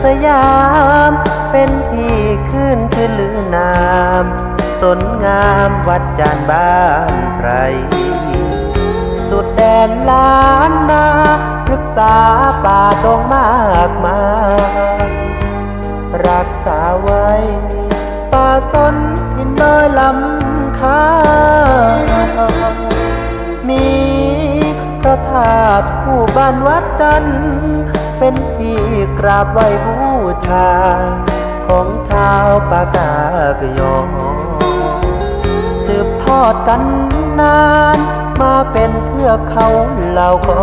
สยามเป็นที่ขึ้นชื่อลือนามสนงามวัดจานบ้านไพรสุดแดนล้านนาพฤกษาป่าดงมากมายรักษาไว้ป่าสนทินน้อยลำคามีพระธาตุคู่บ้านวัดจันทร์เป็นที่กราบไหว้บูชาของชาวปากากยอสืบทอดกันนานมาเป็นเทือกเขาเหล่ากอ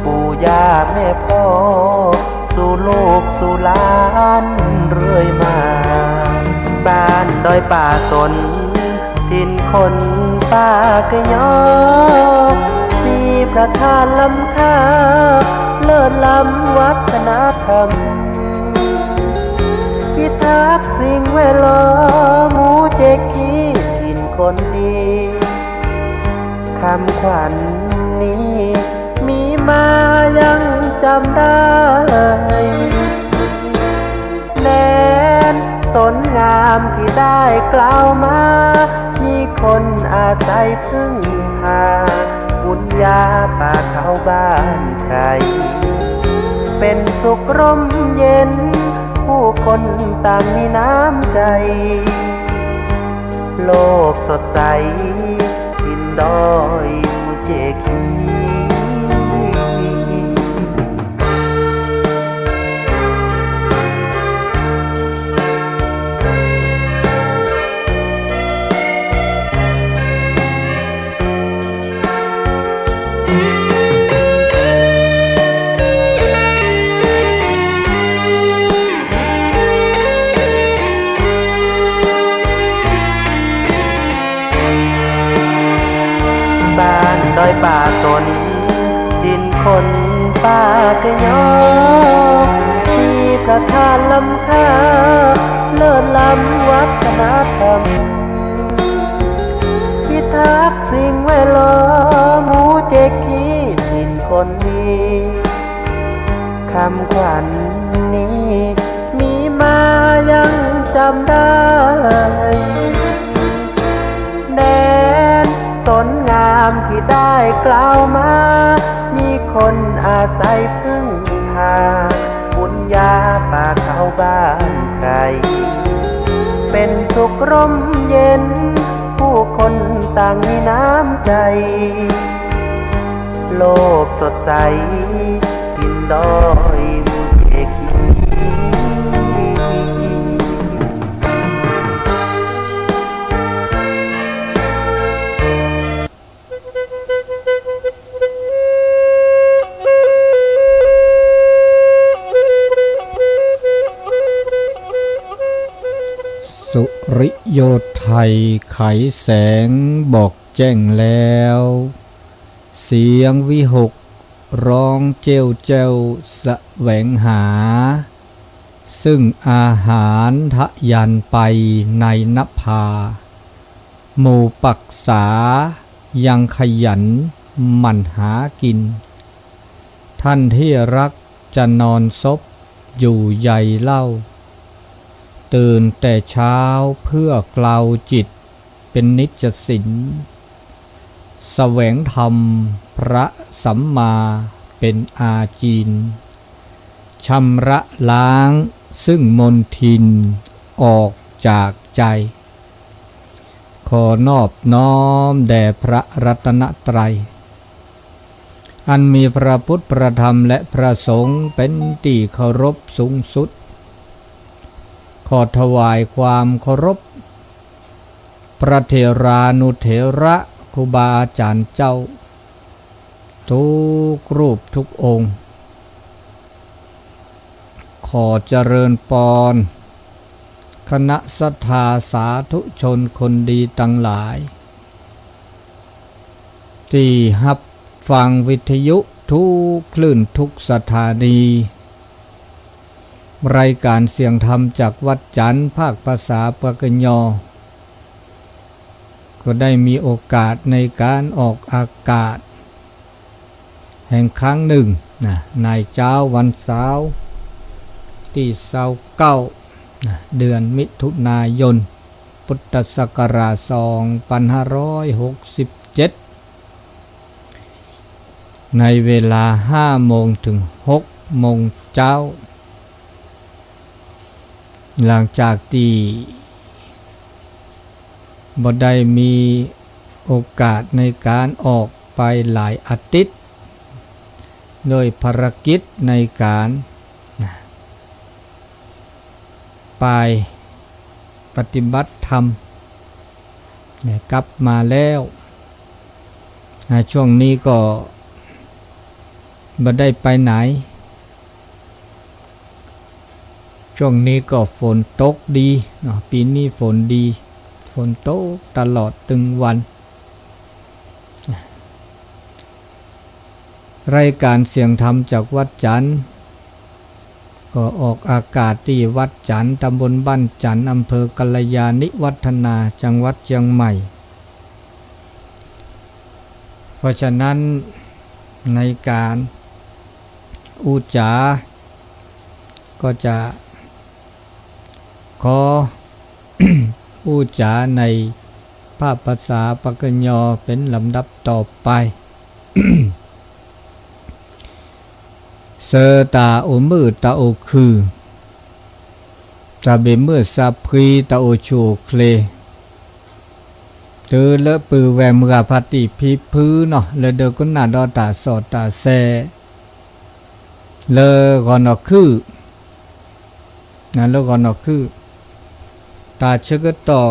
ปู่ย่าแม่พ่อสู่ลูกสู่หลานเรื่อยมาบ้านดอยป่าสนถิ่นคนปากยอมีพระธาตุล้ำค่าเลิศล้ำวัฒนธรรมพิทักษ์สิ่งแวดล้อมหมู่เจกีถิ่นคนดีคำขวัญนี้มีมายังจำได้แดนสนงามที่ได้กล่าวมามีคนอาศัยพึ่งพาบุญญาป่าเขาบ้านใครเป็นสุขร่มเย็นผู้คนต่างมีน้ำใจโลกสดใสถิ่นดอยมูเจคีบ้านดอยป่าสนดินคนป่ากยอมีพระธาตุล้ำค่าเลิศล้ำวัฒนธรรมพิทักษ์สิ่งแวดล้อมหมู่เจกีถิ่นคนดีคำขวัญนี้มีมายังจำได้แดนสนงามที่ได้กล่าวมามีคนอาศัยพึ่งพาบุญญาป่าเขาบ้านใครเป็นสุขร่มเย็นผู้คนต่างมีน้ำใจโลกสดใสถิ่นดอยมูเจคีสุริโยไทยไขแสงบอกแจ้งแล้วเสียงวิหกร้องเจ้าเจ้าแสวงหาซึ่งอาหารทะยันไปในนภาหมู่ปักษายังขยันหมั่นหากินท่านที่รักจะนอนซบอยู่ใหญ่เล่าตื่นแต่เช้าเพื่อกล่าวจิตเป็นนิจสินแสวงธรรมพระสัมมาเป็นอาจีนชำระล้างซึ่งมลทินออกจากใจขอนอบน้อมแด่พระรัตนตรัยอันมีพระพุทธพระธรรมและพระสงฆ์เป็นที่เคารพสูงสุดขอถวายความเคารพพระเถรานุเถระครูบาอาจารย์เจ้าทุกรูปทุกองค์ขอเจริญปอนคณะศรัทธาสาธุชนคนดีทั้งหลายที่รับฟังวิทยุทุกคลื่นทุกสถานีรายการเสียงธรรมจากวัดจันทร์ภาคภาษาปากยอก็ได้มีโอกาสในการออกอากาศแห่งครั้งหนึ่งในเช้าวันเสาร์ ที่29เดือนมิถุนายนพุทธศักราช2567ในเวลา5โมงถึง6โมงเช้าหลังจากที่บ่ได้มีโอกาสในการออกไปหลายอาทิตย์โดยภารกิจในการไปปฏิบัติธรรมกลับมาแล้วช่วงนี้ก็บ่ได้ไปไหนช่วงนี้ก็ฝนตกดีปีนี้ฝนดีฝนตกตลอดตึงวันรายการเสียงธรรมจากวัดจันทร์ก็ออกอากาศที่วัดจันทร์ตำบลบ้านจันทร์อำเภอกัลยาณิวัฒนาจังหวัดเชียงใหม่เพราะฉะนั้นในการอุจาก็จะขอ อุจาในภาษาปากยอเป็นลำดับต่อไป เสตาโอมือตาโอคือตาเบมือซาพรีตาโอโชเคลเตอเลปือแวมราพัติพิพื้นเลเดกุนาดอตาสอตาแซเลกอนอคือนั่นเลกอนอคือตาชกต่อ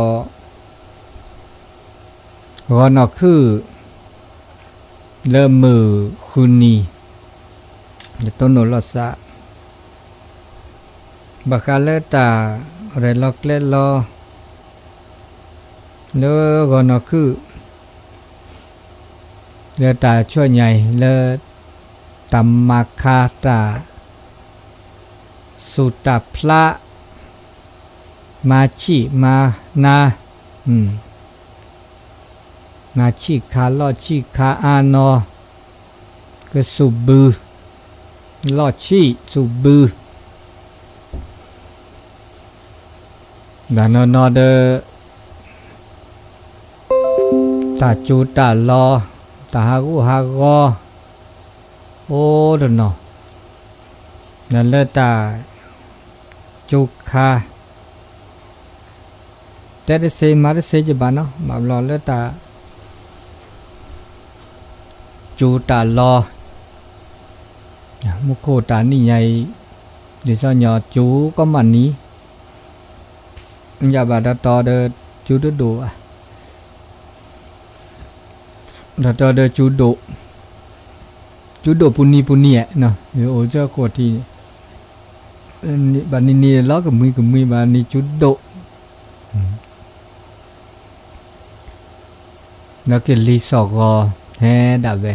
กอนอคือเลมือคุนีต้นโนลสะบักาเลตาเรลอกเลลอเลกอนอคือเลตาช่วยใหญ่เลตัมมาคาตาสุตาพระมาชิมานามาชิคาลอชิคาอานอก็สุบือลอชีสุบือดานอนอเดตาจูตาลอตาฮากุฮากอโอ้ดนอนั่นเลตาจุคาแต่ได้เซมาได้เซจบานมาลอเลตาจูตาลอมุโคตานี่ใหญ่ดิซอนยอจูก็มันนี้อย่าบาดตอเดจูดดูดตอเดจูดปุนีเนาะโอ้เจ้าโคตรที่บัดนี้ล้อกับมือบัดนี้จูดนักเกลีสอกอแฮดาเว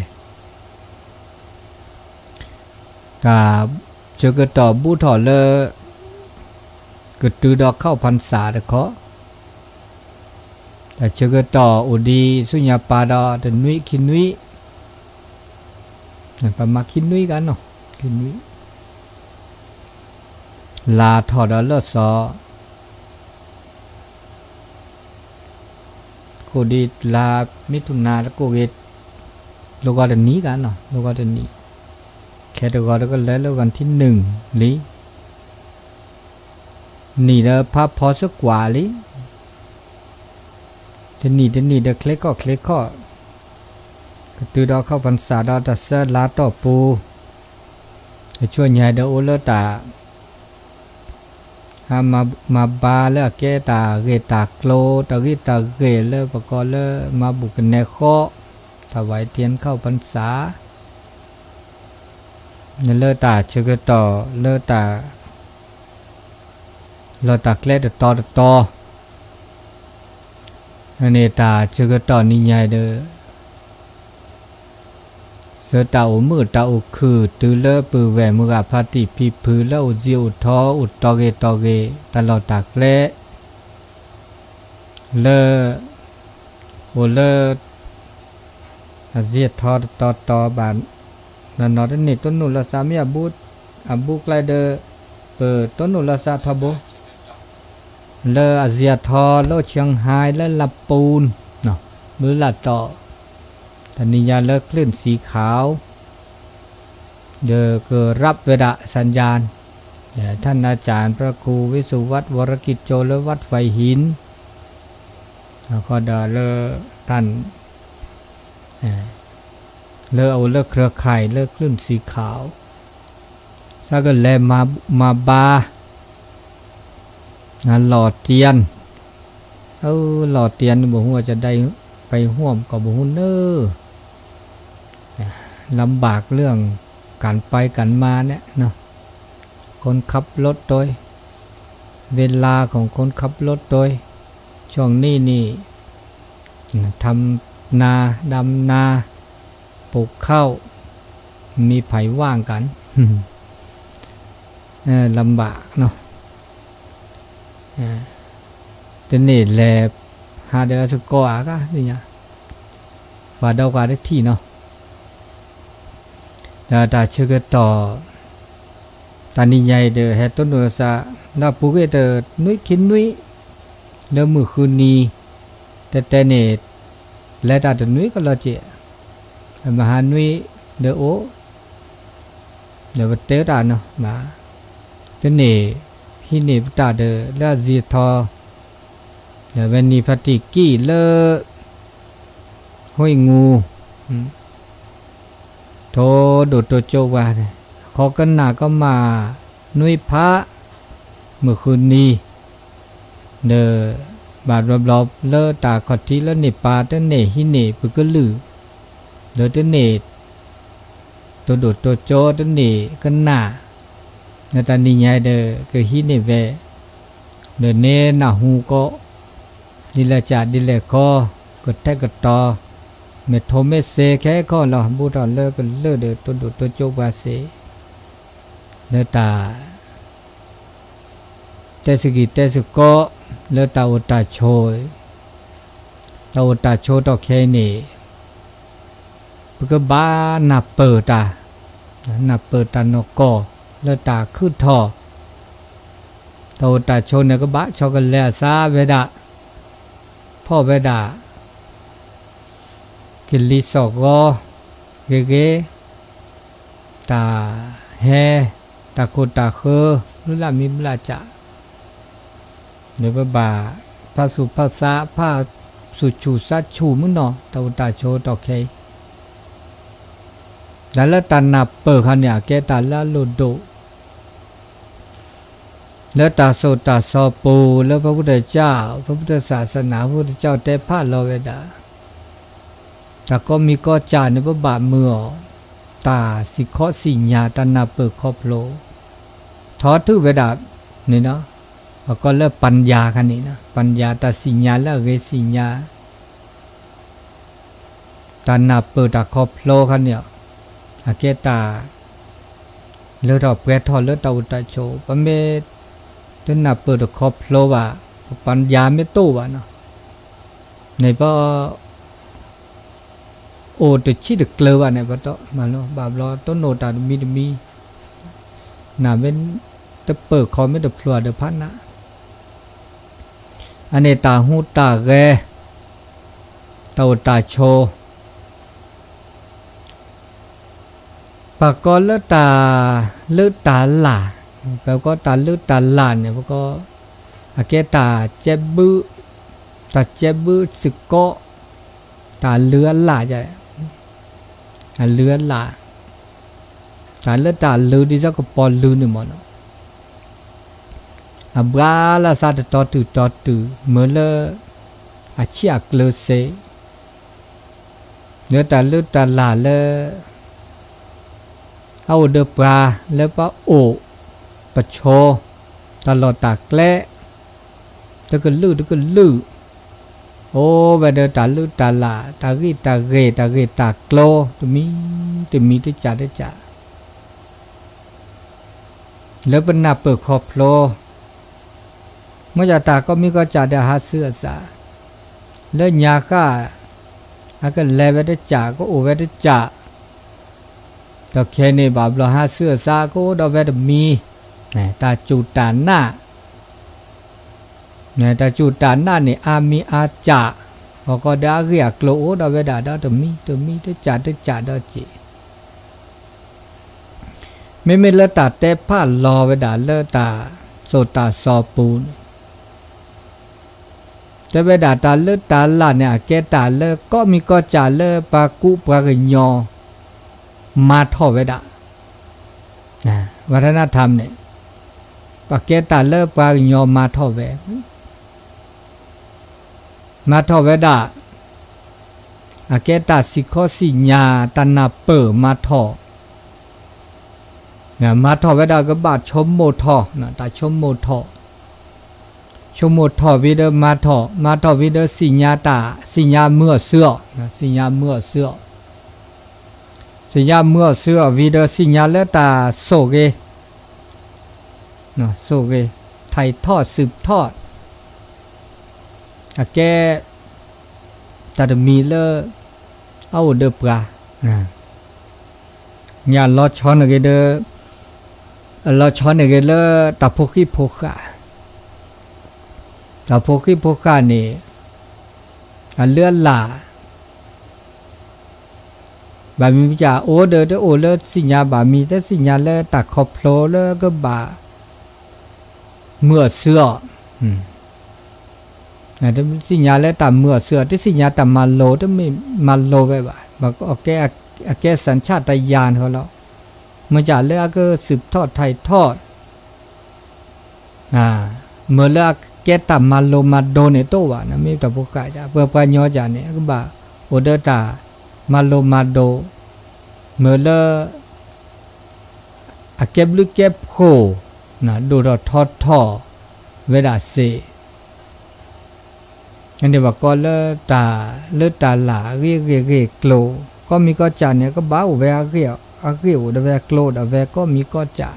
ตาเจอก็ต่อบูถอเลก็ตือดอกเข้าพรรษาเด้อขอแต่เจอก็ต่ออุดีสุญญาปาดอเดนุยคินุยประมาคินุยกันเนาะคินุยลาถอดเลสอโคดีลามิถุนาแล้วก็เกตโลกาเดนี้กันเนาะโลกาเดนี้แค่เดี๋ยวก็แล้ววันที่1ลินี่เด้อภาพพอสักกว่าลิจะนี่เด้อเคล็กก็ก็ตือดอกเข้าพรรษาดอกตัดเสื้อลาต่อปูจะช่วยใหญ่เด้อโอเลตามาบาแล้วแกตาเกตาโกลตากิตาเกแล้วประกอบแล้วมาบุกเนโคถวายเทียนเข้าพรรษาเนี่ยเลอตาเชกต่อเลอตาเคล็ดต่อเนี่ยตาเชกต่อนี่ใหญ่เด้อเสตาอุมือตาอุคือตือเลอปือแหวมือพาติพิพือแล้วอุจิอุทออุตอเกตลอดตาเคล็ดเลอโอเลออาเจียทอต่อบานนั่นนอดนี่ต้นนุลสามีอบุกไลเดอร์ป ปิดต้นอุลสาทบเลออาเซียทอเลอเชียงไฮ้และลำปูนเนาะมือละต่อตอนนี้ยาเลิกคลื่นสีขาวเดอเกิดรับเวดาสัญญาณท่านอาจารย์พระครูวิสุวัตรวรกิจโจและวัดไฟหินแล้วก็เดอเลอท่านเลอเอาเลิกเครือข่ายเลิกคลื่นสีขาวสักแลมาบางานหล่อเทียนหล่อเทียนบ่ฮู้ว่าจะได้ไปร่วมกับบ่ฮู้เน้อลำบากเรื่องการไปกันมาเนี่ยเนาะคนขับรถโดยเวลาของคนขับรถโดยช่วงนี้นี่ทำนาดำนาปลูกข้าวมีไผว่างกัน ลำบากเนาะแต่นี่แลหาเดือสกอก็นี่เนี่ยว่าเดากาได้ที่เนาะแล้วตาเชื่อก็ต่อตานี่ใหญ่เด้อเฮ็ดต้นโนรสะน่าปลูกเด้อนุ้ยกินนุ้ยเด้อมื้อคืนนี้แต่นี่และตาตนุ้ยก็ละเจมาหานุ้ยเด้อโอเด้อเตตาเนาะมาแต่นี่พี่นี่ตาเด้อละจีทอเดี๋ยววันนี้พัติกี้เลอห้อยงูโทโดดโตโจวาเนี่ยขอกันหนาก็มานุ้ยพระเมื่อคืนนี้เดอบาดรอบๆเลอตาขอทีแล้วเนปาเตเนหิเนปึกลือเดอเตเนตัวโดดโตโจเตเนกันหนาเนตานิยายเดอก็หิเนเวเดเนนาหูก็ดิละจาดิละคอกดแทกดต่อเมโทเมเซแค่ข้อเราบูตอนเลิกกันเลิกเดือตัวดูตัวโจบาเซเนตาเตสกิเตสก็เลือตาอุตาโชยตาอุตาโชต่อแค่นี้ปก็บ้านับเปิดตานับเปิดตานก็เลือตาขึ้นท่อตาอุตาโชเนี่ยก็บ้าชอกันแล้วซาเวดาพ่อเวดากิลิสอกก็เกตาแฮตาโคตาเคอลุลามิมลาจะเดี๋ยวบ่าพระสุภาษาพระสุชูสัจชูมึงเนาะตาอุตาโชตอเคแล้วตานับเปิดขันเนี่ยแกตาละโลโดแล้วตาโสตาสอปูแล้วพระพุทธเจ้าพระพุทธศาสนาพระพุทธเจ้าแต่พระโลเวดาแต่ก็มีก็จาในพระบาทเมื่อตาสิเคาะสิญาตนาเปิดครอบโลทอถือเวดานี่เนาะแล้วก็เลิกปัญญาคันนี้นะปัญญาตาสิญาแล้วเวสิญาตานาเปิดตาครอบโลคันเนี่ยอาเกตาเลือดออกแปรทอเลือดตาอุตาโชปะเมตนาเปิดตาครอบโลว่าปัญญาไม่ตู้วะเนาะในพอโอ้ตัวชี้ตะเกลือวะเนี่ยพอต่อมาเนาะบาบลอต้นโนตามีน่าเป็นตะเปิดคอไม่ตะพลัวเดพันนะอันนี้ตาหูตาแกตาตาโชปากก็เลือดตาหล่าแปลก็ตาเลือดตาหล่าเนี่ยพวกก็อาเกตาเจ็บบื้อตาเจ็บบื้อสึกก็ตาเลือดหล่าจะเลือดหล่าตาเลือดตาเลือดดิจักก็ปอเลือดนี่หมดเนาะบราลาซาตตอตือเมื่อเลอาชีอักเลเซเนื้อตาเลือดตาหล่าเลเอาเดปลาแล้วก็โอปะโชตลอดตาแกล้ตะกลือโอ้ไปเดตาลือตาหล่าตากีตาเกตาโกลตุมีได้จ่าแล้วเป็นนาเปิดขอบโลเมื่อจะตาก็มีก็จ่าได้หาเสื้อสาแล้วยาค่าอาก็แลไว้ได้จ่าก็โอไว้ได้จ่าตะแค่นี้บาบเราหาเสื้อซาก็ดอกเวดมี นะตาจูตาหน้านะตาจูตาหน้านี่อามีอาจ่าเขาก็ได้เรียกโลโอดาเวดาดาตมีตจ่าดาจีไม่เลตาเตผ้ารอเวดาเลตาโซตาซอปูนแต่เวดาตาเลตาลาเนี่ยแกตาเลก็มีก็จ่าเลปากุปากญอมาทอเวดานะวัฒนธรรมเนี่ยปากเกตาเลปากญอมาทอเวดาอาเกตาสิโคสิญาตนาเปอมาทอนะมาทอเวดาก็บาชมโมทอนะตาชมโมทอวิเดมาทอวิเดสิญาตาสิญาเมื่อเสื้อนะสิญาเมื่อเสื้อวิเดสิญาเลตาโซเกนะโซเกไทยทอดสืบทอดอาแกตาดมีเลเอาเดปราญาลอชอนเกเดลอชอนเกเลตาโพกิโพคานี่เลื่อนหล่าบามีวิจาโอเดอโอเลสิญญาบามีแต่สิญญาเลตักขอบโผล่เลก็บาเมื่อเสื้อแต่สิญญาเลตามเมื่อเสื้อที่สิญญาตามมาโลแต่ไม่มาโลไปบ่าบอกโอเคสัญชาตญาณเขาแล้วเมื่อจ่าเลก็สืบทอดไทยทอดเมื่อเลแกตามมาโลมาโดเนโตวะนะไม่ตะบุกะจ้ะเพื่อปญอจาเนี่ยก็บ่าโอเดตามาโลมาโดเมื่อเลอเก็บลึกเก็บโคนะดูเราทอเวลาเสอันเดียวว่าก็เลตาหลาเรียกโกลก็มีก็จาเนี่ยก็บ้าเวอาเรียวเดเวโกลเดเวก็มีก็จา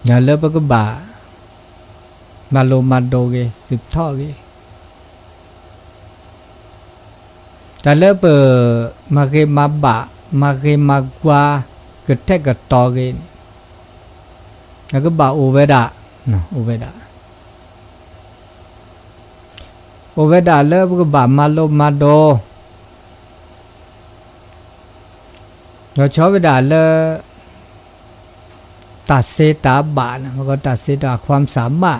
อย่าเลิกก็บ่ามาโลมาโดเกสืบทอดเกแต่เลิกเปิดมาเกมาบะมาเกมากว่าเกิดแทกกับตอเกแล้วก็บ่าโอเวดาโอเวดาเลิกก็บ่ามาโลมาโดเราชอบเวดาเลิกตัดเสตาบานะมันก็ตัดเสตาความสามาร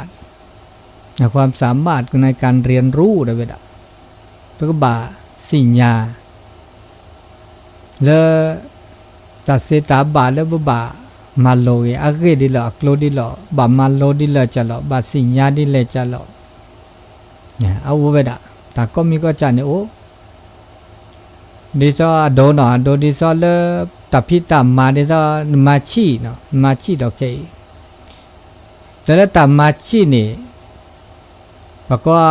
ถในการเรียนรู้ได้เวดาแล้วก็บ่าสิญญาแล้วตัดเสตาบาแล้วบ่ามาโลเกอาเกดิลอโกลดิลอบามาโลดิลจะลอบาสิญญาดิเลจะลอเนี่ยเอาเวดาแต่ก็มีก็จานเนี่ยโอ้ดิซอโดนอโดดิซอเลตับพิตามาดิซอมาชีเนาะมาชีโอเคแต่ละตามาชีนี่บอกว่า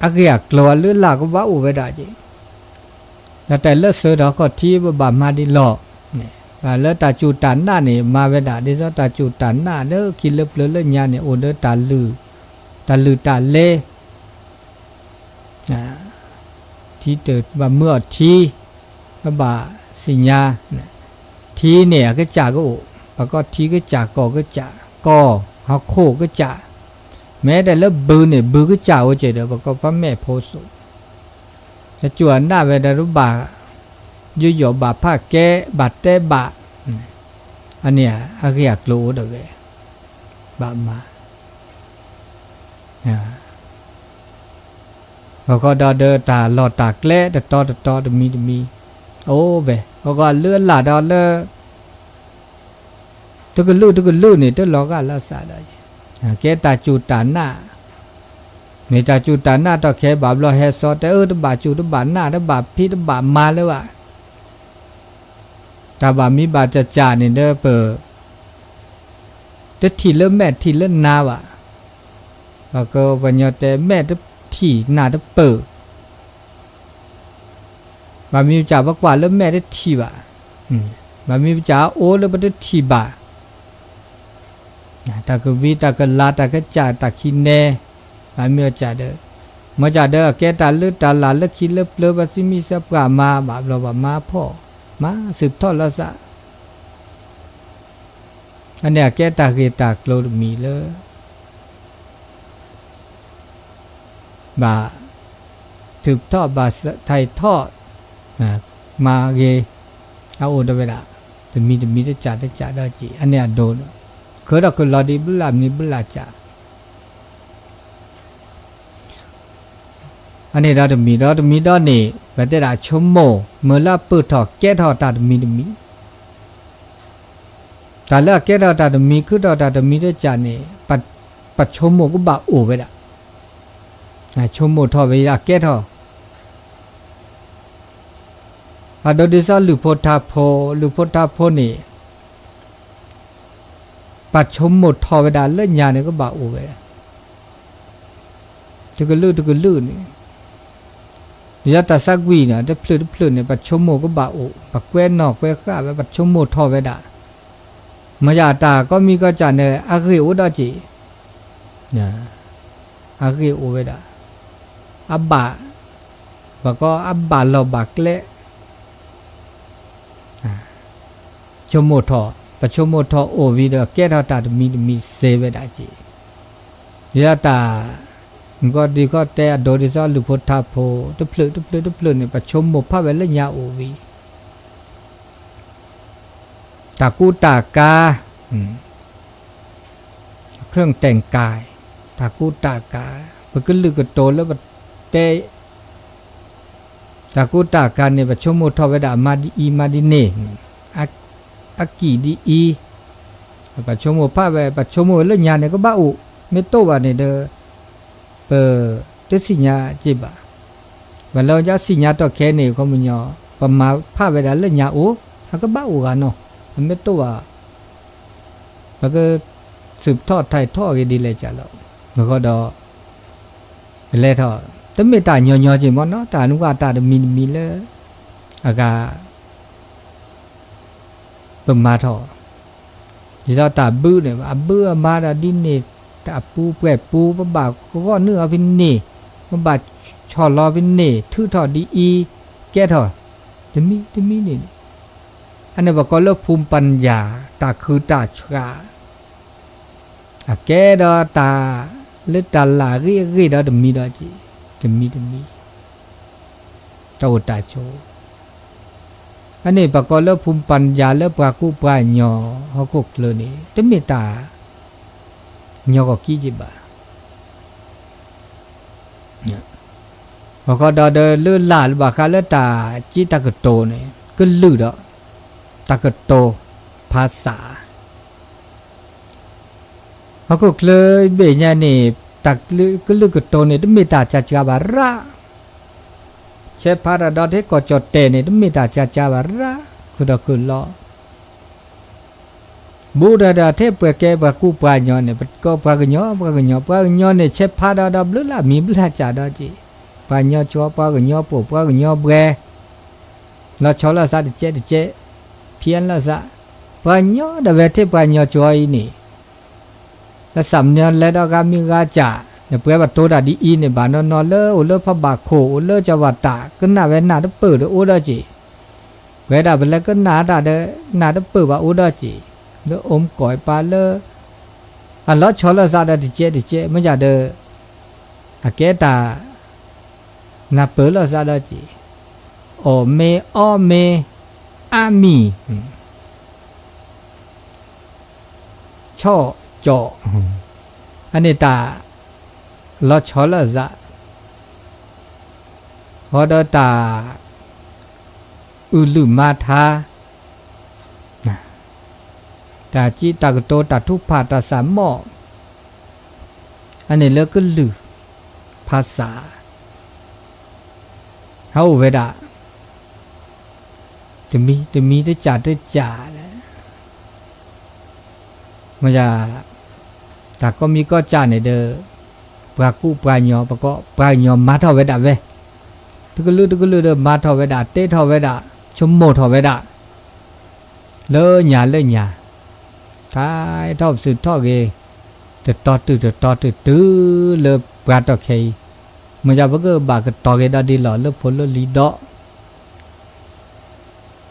อาเกียกลัวเลือดหลากว่าอุเวดาจีแต่เลือดเสือดอกก็ที่บามาดิหลอกเนี่ยเลือดตาจูตันหน้านี่มาเวดาดิซอตาจูตันหน้าเลือดกินเลือดเลือดญาเนี่ยโอเลือดตาลือตาเล่ที่เติดว่าเมื่อทีบ่าสิญญาทีเนี่ยก็จาก็โอแล้วก็ทีก็จากก็จาก็เฮาโคก็จาแม้แต่แล้วบือเนี่ยบือก็จ่าโอเจเดบอกก็พระแม่โพสุจะจวนหน้าเวดารุบายุยบาผ้าแกบาดเตบะอันเนี้ยอาเกียกรู้เดเวบามาเขาก็ดอเดอตาหลอดตาแกล้แต่ตอมีโอ้เวเขาก็เลื่อนหลาดอเลอทุกลู่นี่ตัวหลอกกันละสาได้แกตาจูตาหน้าเมตาจูตาหน้าต่อแค่บาปเราแฮซอแต่ตบาจูตบาหน้าตบาพี่ตบามาเลยว่ะตาบามีบาจะจานี่เด้อเปิดแต่ทีเริ่มแม่ทีเริ่มนาว่ะแล้วก็วันยอแต่แม่ตทีหน้าตเปิดบามีจ่าว่ากว่าเริ่มแม่ได้ทีว่ะบามีจ่าโอ้แล้วบ่ได้ทีบาตากวีตากลาตากจ่าตาคินเนบามีจ่าเด้อมาจ่าเด้อแกตาลึตาลาลึคิเลเปลบาสิมีสับกามาบาเราว่ามาพ่อมาสืบทอดละซะ อันเนี้ยแกตาเกตากโลดมีเลยบาถึกทอดบาไทยทอดมาเกเอาโอดเวลาจะมีได้จ่าได้จีอันเนี้ยโดนคือเราคือรอดีบุลามีบุลาจ่าอันนี้เราจะมีดอนนี่แบบแต่ละชั่วโมงเมื่อเราเปิดถอดแก้ถอดตาจะมีแต่ละแก้ถอดตาจะมีคือถอดตาจะมีได้จ่านี่ปัดชั่วโมงก็บ่าโอไปละชั่วโมงถอดไปละแก้ถอดโดยที่หรือโพธาโพนี่ปัดชั่วโมงถอดไปได้เล่นยาเนี่ยก็บ่าโอไปทุกลื่นนี่เดี๋ยวแต่สักวีเนี่ยได้พลืนเนี่ยปัดชั่วโมงก็บ่าโอปักแก้นอกแก้ข้าไปปัดชั่วโมงถอดไปได้มายาตาก็มีก็จะเนี่ยอากิโอดาจิเนี่ยอากิโอเวดาอับบะบก็อับบะเราบักเละชั่วโมงถอปัจชั่วโมงถอโอวีเดแก้ทอตามีเซเวดาจิเดี๋ยวตาก็ดีก็แต่โดยที่ซอหรือพุทธาโพทุพลืนเนี่ยปัจชั่วโมงพระเวลญาโอวีตากูตากาเครื่องแต่งกายตากูตากามันก็ลึกก็โตแล้วมันเตตากูตากาเนี่ยปัจชั่วโมงทอเวดามาดีเนอากิดีอีปัจชั่วโมงพระเวปัจชั่วโมงแล้วญาเนี่ยก็บ้าอุเมโตวาเนี่ยเดเปเตสิญาจิบะวันเราจะสิญาต่อแค่เนี่ยก็มันยอประมาพระเวดาแล้วญาอุเขาก็บ้าอุกันเนาะมันไม่ตัวแล้วก็สืบทอดไทยทอดกันดีเลยจ้ะแล้วก็ดอเลยทอดแต่ไม่ตายย่อจริงมั้งเนาะตาหนุ่มตาจะมีเลยอากาเป็นมาทอที่เราตาบื้อเนี่ยบื้อมาดาดินเนี่ยตาปูแปะปูปะบ่าก็เนื้อเป็นนี่ปะบ่าชอลอเป็นนี่ทื่อทอดีอีแก่ทอจะมีนี่อันนี้บอกก็เลิกภูมิปัญญาตาคือตาชราแกดอตาเลือดตาลารีดอจะมีดอจีจะมีเจ้าตาโชอันนี้บอกก็เลิกภูมิปัญญาเลิกปรากูปลายหยอเขากุกเลยนี่จะมีตาหยอก็กี่จิบะบอกก็ดอเดินเลื่อนลาดบอกเขาเลือดตาจีตากระโตเนี่ยก็ลื่นดอตากโตภาษาเขาก็เลยเบียนนี่ตักลือก็ลือกโตเนี่ยต้องมีตาจาจาบาระเชฟพาราดอเทก็จดเตเนี่ยต้องมีตาจาจาบาระคือดอกคือล้อบูดาดาเทปแกบากูปายอนเนี่ยก็ปากญอเนี่ยเชฟพาราดาบลุลามีบลาจาดอจีปายอนชัวปากญอปูปากญอเบรเราชอลาซาดิเจเพียนละซะปัญญาเดเวทปัญญาจอยนี่แล้วสำเนียงและดอกามีกาจ่าเนี่ยเพื่อว่าตัวดาดีอีเนี่ยบานนอนเลอเลอพระบาโคเลอจวัตตาก็น่าเวน่าตะเปิดโอดาจีเวดาเป็นแล้วก็น่าตาเดน่าตะเปิดว่าโอดาจีเลออมก่อยปาเลออันละชอละซาดาดิเจไม่อยากเดอแกตาน่าเปิดละซาดาจีโอเมอามีช่อจออันนี้ตาเราชอละจะพอดตาอุลุมาทาตาจีตากโตตาทุพพาตาสามหม้ออันนี้เลิกก็ลือภาษาเฮาเวดาจะมีได้จ่าแล้วมันจะแต่ก็มีก็จ่าในเด้อปลากู้ปลาหยอปลาก็ปลาหยอมาเท่าเวดาเว้ทุกลือเด้อมาเท่าเวดาเตเท่าเวดาชั่วโมงเท่าเวดาเลยหยาท้ายเท่าสืบท่อเกแต่ต่อตื้อเลยปลาต่อเคมันจะก็บากต่อเกดาดีหล่อเลิกผลเลิกลีดอ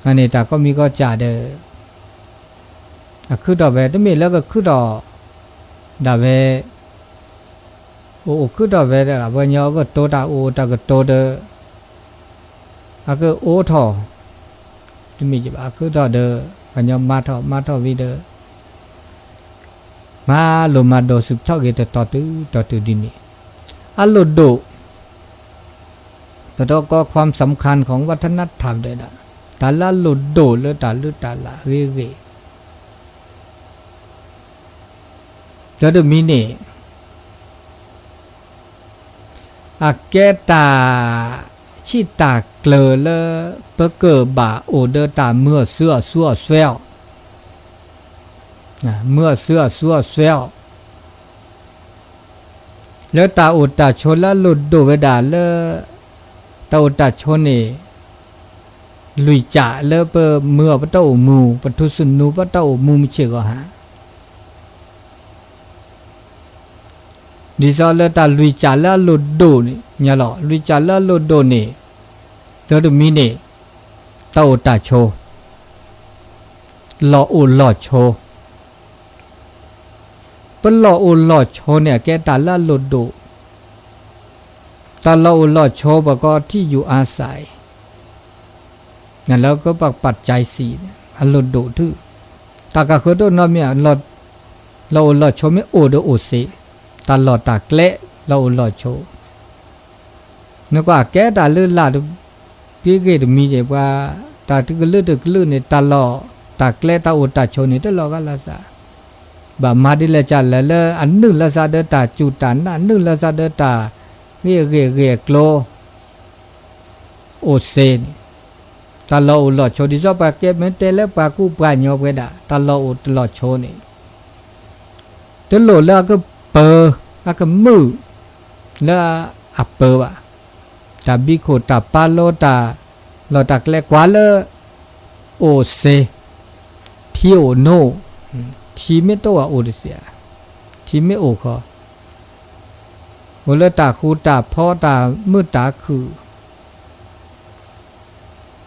อันนี้แต่ก็มีก็จ่าเด้อ คือดอกเวทมีแล้วก็คือดอกดาเวโอ้คือดอกเวดะบัญญัติก็โตตาโอตาก็โตเดอะก็โอทอที่มีจะคือดอกเดบัญญัติมาทอวิเดมาโลมาโดสุทอเกตต่อตือดินี่อะโลโดก็ความสำคัญของวัฒนธรรมด้วยนะตาละโลโดหรือตาละเรจะดูมีนี่อาเกตาชิตาเกลเลเปเกอบาโอเดตาเมื่อเสื้อซัวเซลเมื่อเสื้อซัวเซลแล้วตาอุตาชนละหลุดดูเวดาเลตาอุตาชนนี่ลุยจ่าเลเปเมื่อปะเต้ามูปทุสุนูปะเต้ามูมิเชก็หาดิซอเลตาลุยจ่าละหลุดดูนี่เนี่ยหรอลุยจ่าละหลุดดูนี่เธอดูมีนี่ตาอุตาโชลออุลอโชปลออุลอโชเนี่ยแกตาละหลุดดูตาลออุลอโชบก็ที่อยู่อาศัยงั้นแล้วก็ปัจจัยสี่อันหลุดดูทื่อตากะคือตัวนอมเนี่ยเราอุลอโชไม่โอเดโอเซตาลอตาเกละเราอุลอโชนึกว่าแกตาลื่นลาดพี่เกดมีเดียว่าตาที่กลือเนี่ยตาลอตาเกละตาอุตาโชเนี่ยตลอก็ละซาบามาดิเลจาเลอันนึงละซาเดตาจูตานะนึงละซาเดตาเกโกลโอเซนตาลออุลอโชดิซอปาเกเมเตเลปากูปาญอเวดาตาลออุตลอโชนี่ตลอละก็เปอละก็มือละอัปเปอวะตาบิโคตาปาโลตาลอตาเกลกวาเลโอเซทีโอโนทีไม่โตว่าโอดิเซียทีไม่โอคอโอเลตาคูตาพ่อตามือตาคือ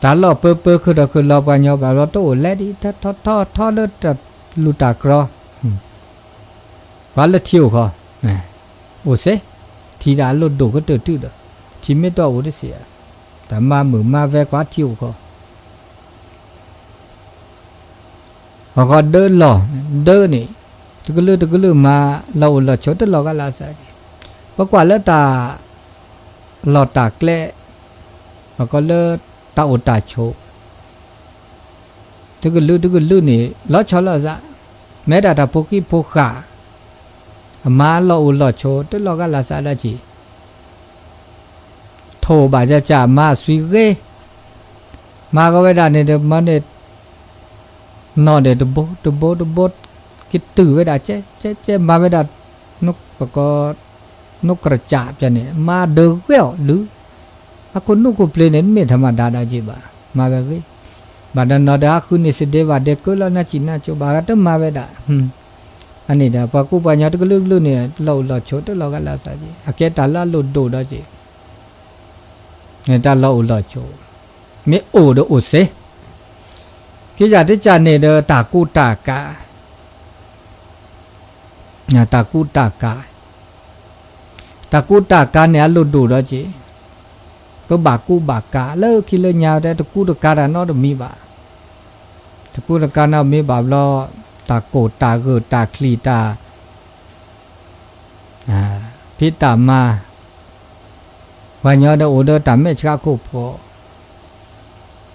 ตาลอเปอคือดอกคือลอปัญญาบาลอโตแลดีทอเลตลูตากรอวาเลทิวคอโอเซทีดาลดก็ตื้อทีไม่โตโอดิเซียแต่มามือมาแวกว่าทิวคอพอก็เดินหล่อเดินนี่ตะกลือมาเราชดตลอก็ลาซาเพราะกว่าแล้วตาหลอตาแกล้พอก็เลตาอุตาโชตะกลือนี่ล้อชอลาซะแม้แต่ถ้าพวกกี้พวกขามาเราโชตลอก็ลาซาได้จีโทบาจะมาสวีเกมาก็ไว้ได้เนี่ยมันเนี่ยนอนเดตโบคิดตื่นไว้ได้เจ๊มาไว้ได้นกปกนกกระจาบจะเนี่ยมาเดือเวลหรืออาคนนกกูเพลนไม่ธรรมดาได้จีบ้ามาแบบนี้บาดนั้นนอดาคุณนี่สิเดว่าเด็กก็แล้วน่าจีน่าจูบาก็มาไว้ได้อันนี้เดี๋ยวพอกูปัญญาตะกลึกเนี่ยเราโชดเราก็ลาซาจีอาเกตาลาลุดโดได้จีเนี่ยตาเราโชไม่โอเดโอเซคิดอยากที่จะเนี่ยตากูตากาเนี่ยตากูตากาเนี่ยลุดดูแล้วจีก็บากูบากาเลิกคิดเลยยาวแต่ตากูตากาน่าจะมีบ่าตากูตากาน่ามีบ่าล้อตาโกตาเกิดตาคลีตาพิตามาวันยอดโอเดอตาไม่ช้าคุบพอ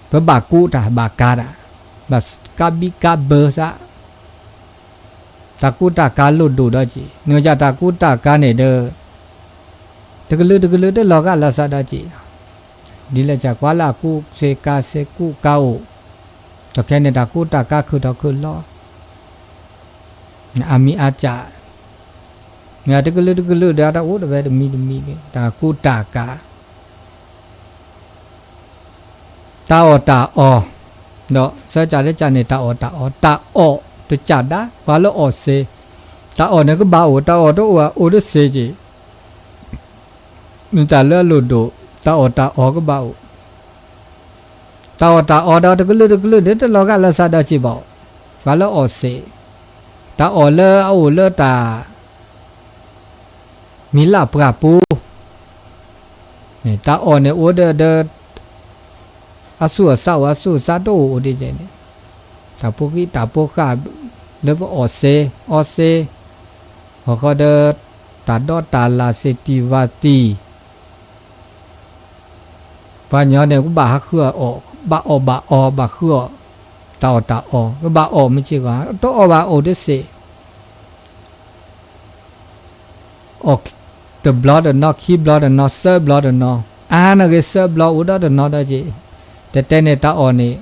เพราะบากูตาบากาบาสกาบิกาเบอร์ซะตากูตากาลุดดูได้จีเนื่องจากตากูตากาเนี่ยเด้อตะกลือเด้อลอกาลาซาได้จีดีเลยจากว่าลากูเซกูเกาแต่แค่เนี่ยตากูตากาคือดอกคือล้ออามีอาจาเนี่ยตะกลือเดี๋ยวโอ้เดี๋ยวมีนี่ตากูตากาตาอเนาะเสียใจได้จานเนี่ยตาอตัวจัดได้ว่าแล้วอเซตาอเนี่ยก็บ้าตาอตัวว่าโอด้วยเซจีมันแต่เลือดหลุดดูตาอก็บ้าตาอดาวตะกลือเดี๋ยวเราก็ลาซาดาจีบ่ว่าแล้วอเซ ตาอ๋อเลอเอาเลอตามีลาปราปูนี่ตาอ๋อเนี่ยโอเดอาสูสาวอาสูซาโดโอดิเจนี่ตาปุกิตาปุกาเลบออเซฮอก็เดตาดอตาลาเซติวาตีปะญอเนี่ยกูบาเครือออบาบาเครือตาอก็บาออไม่ใช่ก็ตอบาอเดเซออก the blood and not keep blood and not serve blood and not นะก็ serve blood without the not ได้จีแต่เนี่ยตาออนี่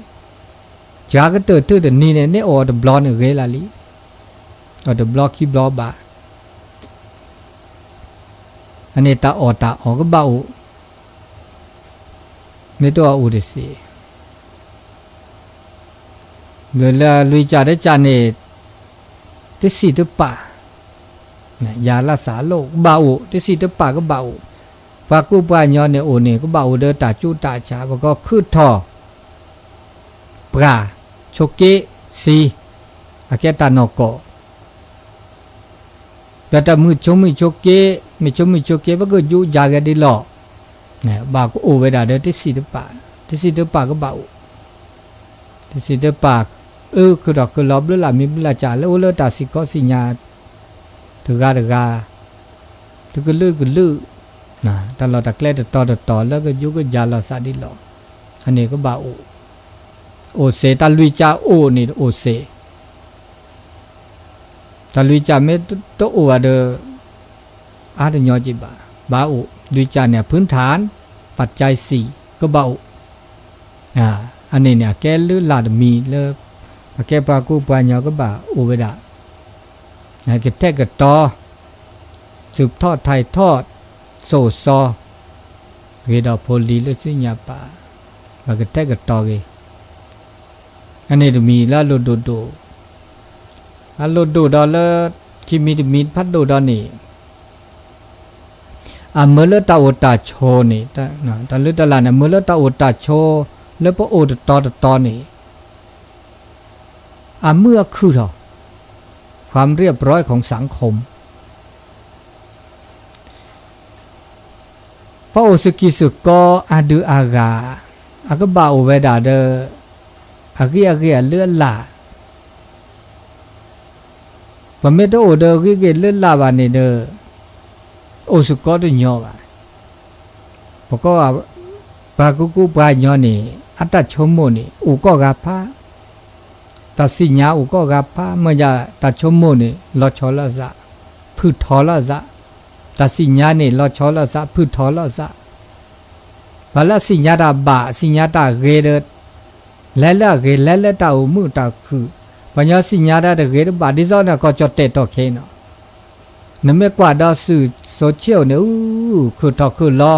จาก็ตื่นนี่เนี่ยออ the blood เนี่ยเกลาลีออ the blood keep blood บาอันนี้ตาออก็บาอไม่ตัวอุดสิลุยจ่าได้จ่าเนี่ยที่สี่ตัวป่ายาละสาโลกบาอุที่สี่ตัวป่าก็บาอุปากูปาญอเนี่ยโอเนี่ยก็บาอุเดอตาจูตาชาแล้วก็คือทอปลาโชเกซีอาเกตานอกแต่ถ้ามือชมมือโชเกไม่ชมมือโชเกมันก็อยู่ยากันดีหรอกเนี่ยบาก็โอเวดาเดอที่สี่ตัวป่าก็บาอุที่สี่ตัวป่าคือดอกคือลอบหรือละมีบุลาจ่าแล้วเลอตาสิก็สิญาถือกาถือก็ลื่นนะตลอดตะแกล้ต่อแล้วก็ยุก็ยาลาซาดิหรอกอันนี้ก็บาโอเซตาลุยจ่าโอนี่โอเซตาลุยจ่าไม่ตัวโอเดออาร์ตญอจิบาโอลุยจ่าเนี่ยพื้นฐานปัจจัย4ก็บาโออันนี้เนี่ยแกลือลาดมีเลอแกปากูปาญอก็บาโอเวดานะก็แทกต่อสืบทอดไทยทอดโซซอเกดอโพลีเลสิญาปาบาก็แทกต่อเกอันนี้มีลาโลโดดอลคิมีพัดโดดอนี่เมื่อเลตาโอตาโชนี่ตาเลตาลาเนี่ยเมื่อเลตาโอตาโชแล้วพอโอตอนี่เมื่อคือเราความเรียบร้อยของสังคมพระโอสกิสุก็อาดูอากาก็บาโอเวดาเดอากิเลื่อนล่าพอเมตโอเดอกิเลื่อนล่าบานี่เดอโอสุก็ตัวญอบาพก็ปากุปาญอนี่อัตชมโมนี่อุก็กาพาตัดสิญญาอุก็กาพาเมื่อจะตัดชมโมนี่ลอชอลาซะพืชทอลาซะตัดสิญญานี่ลอชอลาซะพืชทอลาซะบาลสิญญาตาบาสิญญาตาเกเดและตาอุมุตาคือปัญญาสิญญาตาเกเดบาดิซอนะก็จดเตตอเคเนาะนเมกว่าดอสื่อโซเชียลเนี่ยคือทอคือรอ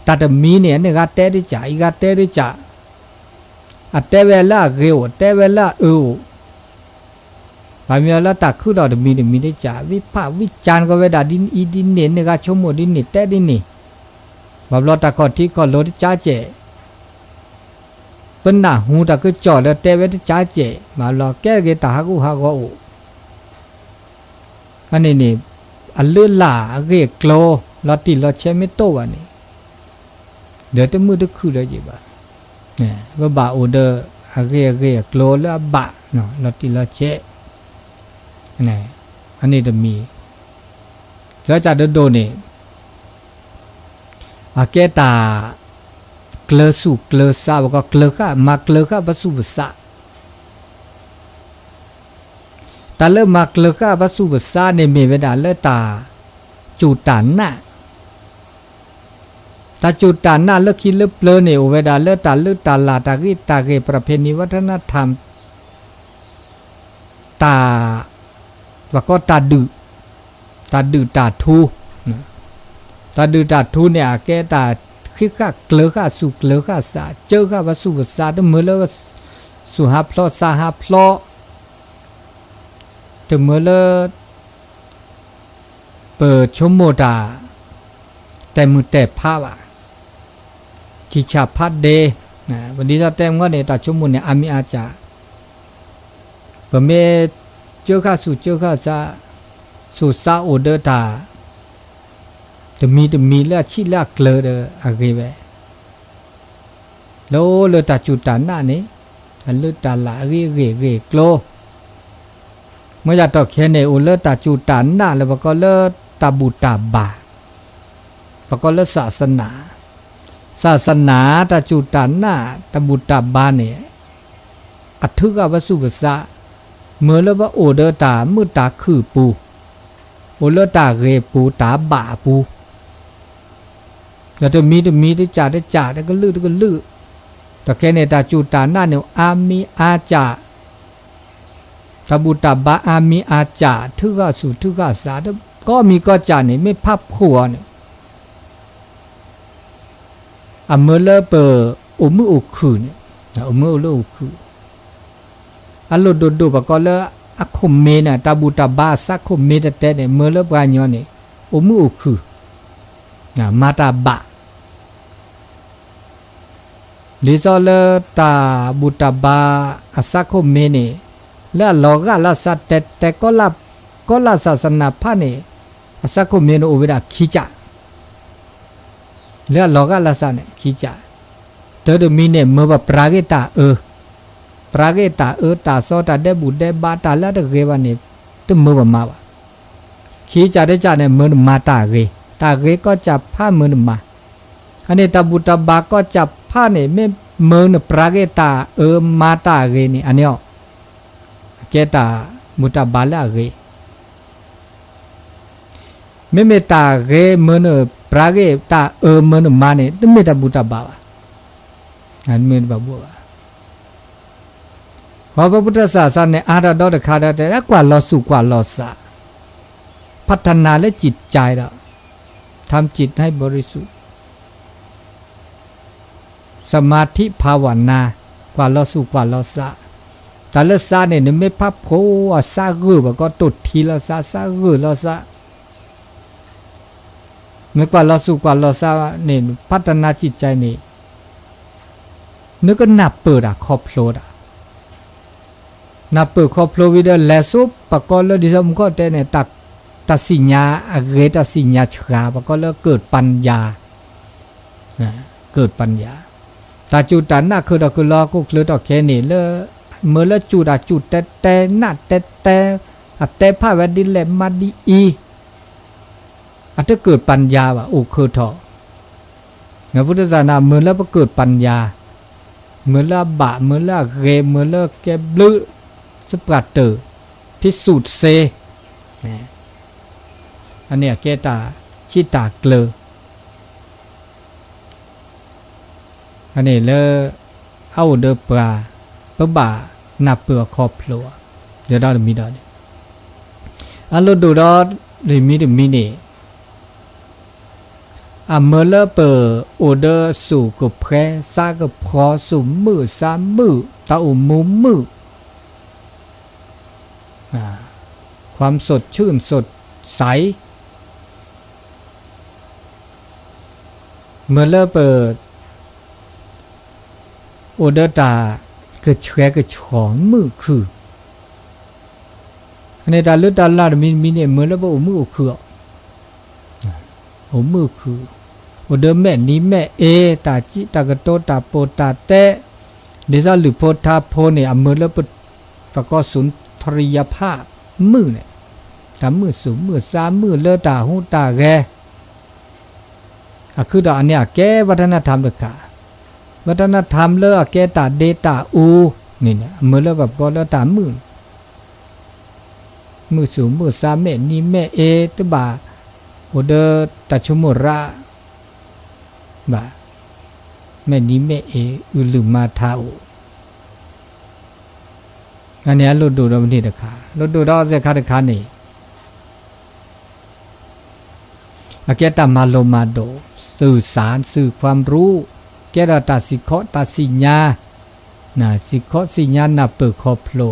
ตัดมีเนี่ยกาเตดิจ่าอีกาเตดิจ่าเตเวลาเกวเตเวลาบางเวลาตักคือดอมีได้จ่าวิพากษ์วิจารณ์ก็เวดาดินอีดินเนี่ยกาชมโมดินนี่เตดินนี่บาบลอตาคอที่ก็โลดจ่าเจเป็นหน้าหูตาก็จ่อแล้วเตเวดจ่าเจมาลอแก้เกตาฮักโออันนี้นี่เลื่อนล่าเกโกลลอติลอเชมิโตวันนี้เดี๋ยวจะมือจะคือได้จีบะเนี่ยว่าบาโอเดอร์เกโกลแล้วบะเนาะลอติลอเชเนี่ยอันนี้จะมีจะจัดโดนี่เกตาเกลสุเกลซาแล้วก็เกลข้ามาเกลข้าบัสุบสะแต่เริ่มมาเกลือข้าบัสุบสาในเมเวดาเลตาจูตานน่ะตาจูตานน่ะเลิกคิดเลิกเปลือเนี่ยเวดาเลตาลาตากิตาเกประเพณีวัฒนธรรมตาว่าก็ตาดื้อตาทูตาดื้อตาทูเนี่ยแกตาคิดข้าเกลือข้าสุเกลือข้าสาเจอข้าบัสุบสาแต่เมื่อแล้วสุหาพลอสาหาพลอถึงเมื่อเปิดชมโมดาแต่มือแต่ผ้าวะกิจาพัดเดนะวันนี้เราแต่งว่าเนี่ยตัดชมโมเนี่ยอามิอาจาเปิดเมต เจ้าข้าสู่เจ้าข้าซาสู่ซาโอเดอร์ตาจะมีเลือดชิลากเกลือเดออะไรแบบแล้วเลือดตาจุดตาหน้านี่เลือดตาละเร่กลัวเมื่อจะต่อแค่เนี่ยโอเลือดตาจุดตาหน้าแล้วก็เลือดตาบูตาบาแล้วก็เลือดศาสนาตาจุดตาหน้าตาบูตาบาเนี่ยอัฐึกอวสุกษะเมื่อแล้วว่าโอเดอร์ตามือตาคือปูโอเลือดตาเรปูตาบาปูแล้วจะมีได้จ่าได้ก็ลื้อแต่แค่ในตาจูตาหน้าเนี่ยอามีอาจาตาบุตาบาอามีอาจาทึกสุทึกสาก็มีก็จ่าเนี่ยไม่พับขัวเนี่ยเมื่อเลเปออุมืออุคืนเนี่ยอุมืออุคือลดดูปะก็เลอคมเมน่ะตาบุตาบาสักคมเมแต่เนี่ยเมื่อเลบานยอนเนี่ยอุมืออุคือมาตาบะลิซอลตาบุตาบาอาสักคมเมนี่แล้วลอกละสัตแต่ก็ละศาสนาพะนี่อาสักคมเมนโอเวดาขี้จ่าแล้วลอกละสันเนี่ยขี้จ่าเตอร์มีเนี่ยเมื่อว่าปรากฏตาตาโซตาเดบุเดบาตาละเดเกวันเนี่ยตึมเมื่อว่ามาขี้จ่าได้จ่าเนี่ยเมื่อมาตาเกก็จับผ้าเมื่อมาอันนี้ตาบุตาบาก็จับผ้าเนี่ยไม่เมื่อปรากฏตามาตาเกนี่อันนี้เกตาบุตาบาละเกไม่ตาเกเมื่อปรากฏตาเมื่อมาเนี่ยตึมไม่ตาบุตาบาอันเมื่อบัวพระพุทธศาสนาเนี่ยอาราดอดคาดาแต่กว่าลอสุกว่าลอสะพัฒนาและจิตใจเราทำจิตให้บริสุทธิ์สมาธิภาวนากว่าลอสุกว่าลอสะแต่ละสะเนี่ยไม่พับโผสะกือก็ตุดทีละสะกือลอสะเมื่อกว่าลอสุกว่าลอสะเนี่ยพัฒนาจิตใจนี่นึกก็นับเปิดครอบโลดนับเปิดครอบโลวิเดแลซุปปะกอลดิสมก็แต่เนี่ยตัดสิญญาตัดสิญญาชราปะก็เกิดปัญญาเกิดปัญญาตาจุดตันน่ะคือดอกคือรอก็คือดอกแค่นี้เมื่อละจุดแต่น่ะแต่ผ้าแวดดินแลมาดีอีอาจจะเกิดปัญญาว่ะโอ้คือทอในพุทธศาสนาเมื่อละเกิดปัญญาเมื่อละบะเมื่อละเกเมื่อละแกบลือสปรัตเตอร์พิสูจน์เซอันเนี้ยเกตาชิตาเกลออันนี้เลเอาเดอปลาปะบ่านับเปลือกครอบครัวเดี๋ยวเรามีดออันลดูดอเลยมีนี่เมื่อเลเปอโอเดอสู่กับแพรซากับพอสุ่มมือ3 มือตาอุมุมมือความสดชื่นสดใสเมื่อเลเปิดโอเดอร์ตาก็แชร์ก็ฉอนมือคือในตาเลือดตาลาดมีเนี่ยเมื่อเลเปิดมือคือมือคือโอเดอร์แม่นี้แม่ตาจิตากโตตาโปตาเตเดซ่าหรือโพธาโพเนี่ยเมื่อเลเปิดประกอบสุนทรียภาพมือเนี่ยตามือสูงมือ3 มือเลอตาหูตาแกคือดอกอันเนี้ยแกวัฒนธรรมเด็กขาวัฒนธรรมเลอแกตาเดตาอูนี่เนี่ยเมื่อเลอแบบก็เลอตามือสูงมือ3 แม่นี้แม่ตบาโอเดอตาชมุระบาแม่นี้แม่อุลุมาทาโออันนี้ลดดูเราบันทีเด็กขาลดดูเราจะขาดขานี่อาเกตามาโลมาโดสื่อสารสื่อความรู้แกดาตาสิเคาะตาสิญญาสิเคาะสิญญานับเปิดคอโผล่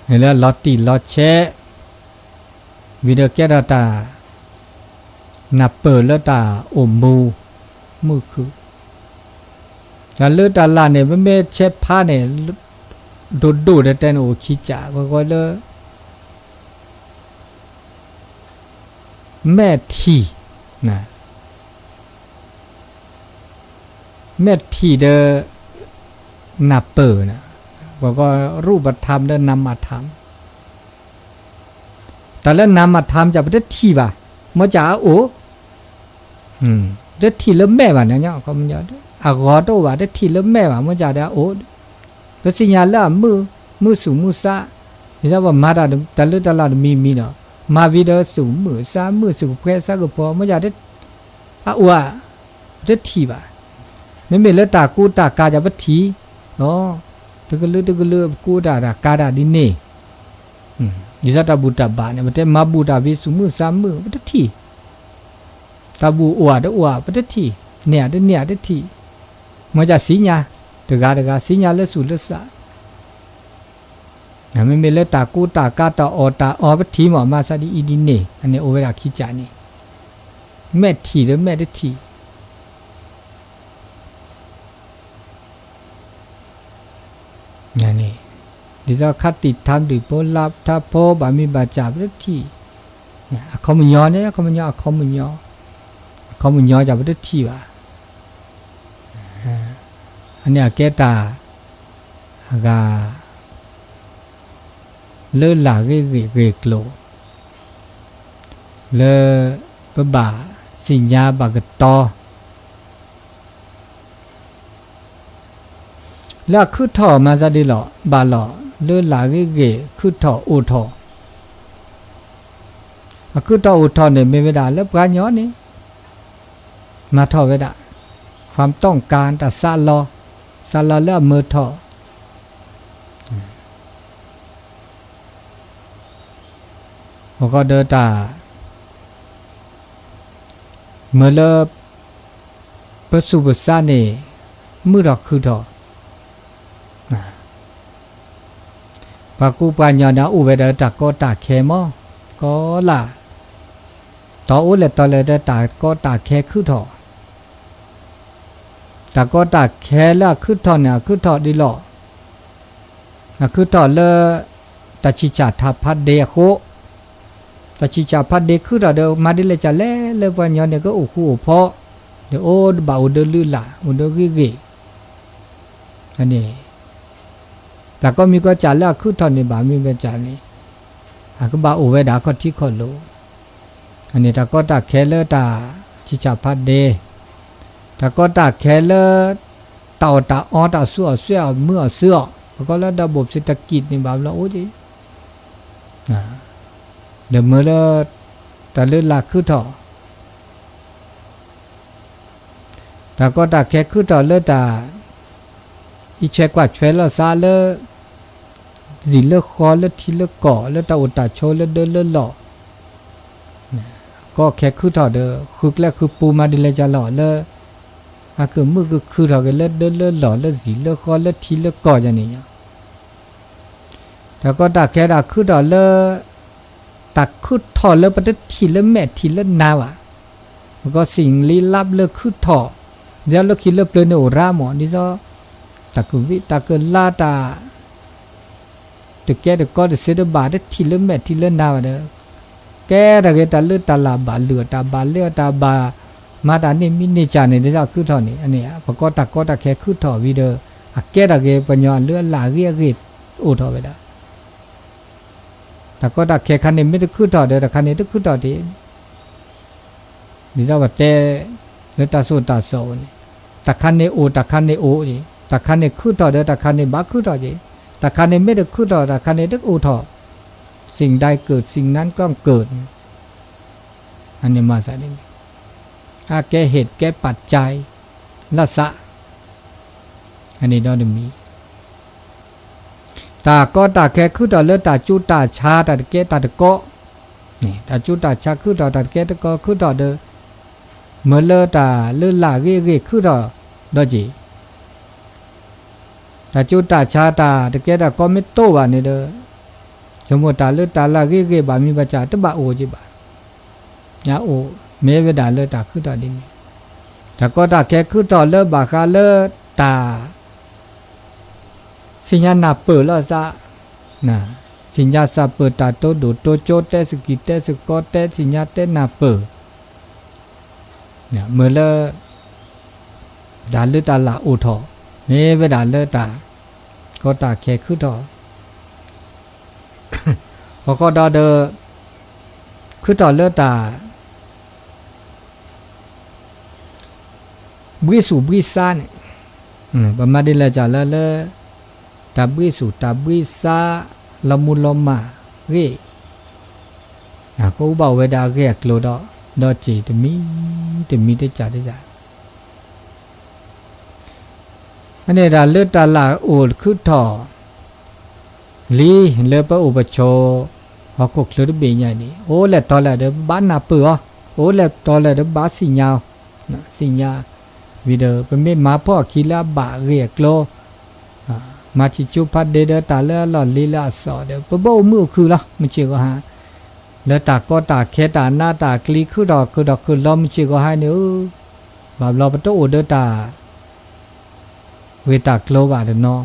เห็นแล้วลอตตีลอตแชวิดีโอแกดาตานับเปิดแล้วตาอมมือคือแต่เลือดตาลาเนี่ยไม่เช็ดผ้าเนี่ย ดูเดแต่นโอขี้จ่าก็เลยแม่ทีนะแม่ทีเดนับเปิดนะก็รูปธรรมเดนำมาทำแต่แล้วนำมาทำจะไปได้ทีป่ะมาจ่าโอ้ได้ทีแล้วแม่ป่ะเนี่ยก็มันจะอากอดว่าได้ทีแล้วแม่ป่ะมาจ่าได้โอ้แล้วสิญญาละมือสูงมือซาที่จะว่ามาได้แต่ละตลาดมีเนาะมาวิดสูงมือซามือสูงเพศซาก็พอมาจ่าได้ว่าได้ทีป่ะไม่เป็นแล้วตากูตากาจะไปทีอ๋อตึกลือกูดากาดาดิเน่ดิซาตาบูตาบาเนี่ยมันแต่มาบูตาวิสุมือสามมือมันได้ทีตาบูอวดมันได้ทีเนี่ยได้ทีมันจะสิญญาตกาสิญญาเลสุเลสะไม่เป็นแล้วตากูตากาตาอไปทีหมอมาซาดีอีดิเน่อันนี้โอเวราคิจานี่แม่ทีหรือแม่ได้ทีนี่ดิจะคัดติดทำดิโพลับถ้าพอบามีบาจับได้ที่เขามันย้อนเนี่ยเขามันย้อนจับได้ที่ว่ะอันนี้แกตากาเลื่อนหลักเกโลเลื่อปะสิญญาบากตอแล้วคือถอมาซะดิหรอบาหลอเลื่อนหลาเกคือถออุทอคือถออุทอเนี่ยไม่ได้แล้วปราย้อนนี่มาถอไว้ได้ความต้องการแต่ซาลอแล้วมือถอก็เดินตาเมื่อเลิกประสุบซาเนี่ยมือดอกคือถอปากูปัญญาณอุเวดตะก็ตาแคมอก็ล่ะต่ออุเลตอเลดตาก็ตาแคคือถอตาก็ตาแคละคือถอเนี่ยคือถอดิหลอคือถอเลตาชิจาทัพพัดเดโคตาชิจาพัดเดคือถอเดมาดิเลจะเลปัญญาเนี่ยก็โอ้โหพอเดี๋ยวโอ้บ่าวเดลือละอุเดกิอันนี้แต่ก็มีก็จ่าแล้วคือตอนนี้บามีเป็นจ่านี่ก็บาโอเวดาก็ที่คนรู้อันนี้แต่ก็ตาแคเลตาชิจาพัดเดแต่ก็ตาแคเลตาตาเสื้อเมื่อเสื้อแล้วก็แล้วระบบเศรษฐกิจนี่บาแล้วโอ้ดิเดี๋ยวเมื่อแล้วแต่เลือดหลักคือถอแต่ก็ตาแคคือถอเลือดตาอีเชกว่าช่วยเราซาเลสิเลคอเลทีเลก่อเลตาอุตาโชเลเดินเลหล่อก็แค่คือถอเด้อคือแรกคือปูมาดิเลจะหล่อเลคือมือคือถอกันเลเดินเลหล่อเลสิเลคอเลทีเลก่ออย่างนี้แต่ก็ตาแค่ตาคือถอเลตักคือถอเลประเทศทีเลแม่ทีเลนาวะก็สิ่งลี้ลับเลคือถอเดี๋ยวเราคิดเลเปลนโอราหมอนี่ซอตะกุลาตาตะแกตะก็จะเสดบาได้ทีละแม่ทีละนาวเด้อแกตะเกตะเลือตาลาบาเลือตาบาเลือตาบามาตานี่มินิจานี่ได้คือเท่านี้อันนี้ปะก็ตะแค่คือถอวิเดอแกตะเกปัญญาเลือลาเรียกโอทอไปได้ตะก็ตะแค่คันนี้ไม่ได้คือถอเด้อตะคันนี้ต้องคือถอดีนี่ว่าเจเลือตาโซตาโซนี่ตะคันนี้โอนี่ตะคันนี้คือต่อเด้อตะคันนี้บักคือต่อจีตะคันนี้ไม่ได้คือต่อตะคันนี้ตึกอูทอสิ่งใดเกิดสิ่งนั้นก็เกิดอันนี้มาซะนี่แก้เหตุแก้ปัจจัยละสะอันนี้ต้องมีตาก็ตาแค่คือต่อเลือตาจุตาชาตาแก้ตาตะก็นี่ตาจุตาชาคือต่อตาแก้ตะก็คือต่อเด้อเมื่อเลือตาเลือลาเรียคือต่อดอจีตาจุตาชาตาตะเกียดก็ไม่โตวานี่เด้อสมมุติตาเลือตาลาเกบามีบาจาตบะโอจิบายาโอเมเวดาเลือตาคือตาดินแต่ก็ตาแค่คือต่อเลือบาคาเลือตา สิญญานาเปิดแล้วซะนะสิญญาซาเปิดตาโตดูโตโจเตสกิเตสกอเตสิญญาเตนาเปิดเนี่ยเมื่อละดาลตาลาอุทอเนี่ยเวดาลตาก็ตาแค่คือทอพอก็ดอเดอคือต่อเลตาบุษบุษาเนี่ยประมาณนี้แหละจ้ะละตาบุษตาบุษาละมุลมาเร่ก็อุบาเวดาเรียกโลดอจีตมีได้จ่าได้จ่าอันนี้ดาเลือดตาลาโอดคือต่อลีเลปะอุปโชฮอกกลุดเบียญนี่โอเลตอเลเดบ้านนาเปือโอเลตอเลเดบ้าสิญานะสิญาวิเดเป็นไม่มาพ่อคีลาบะเรียกโลมาชิจูพัดเดตาเลหลอนลีลาสอเดปะบ่มือคือละมันเชื่อก็หาแล้วตาก็ตาแค่ตาหน้าตากลีคือดอกคือล้อมมันเชื่อก็ให้เนี่ยแบบเราปะโตโอเดตาเวตากโลบาเดนอ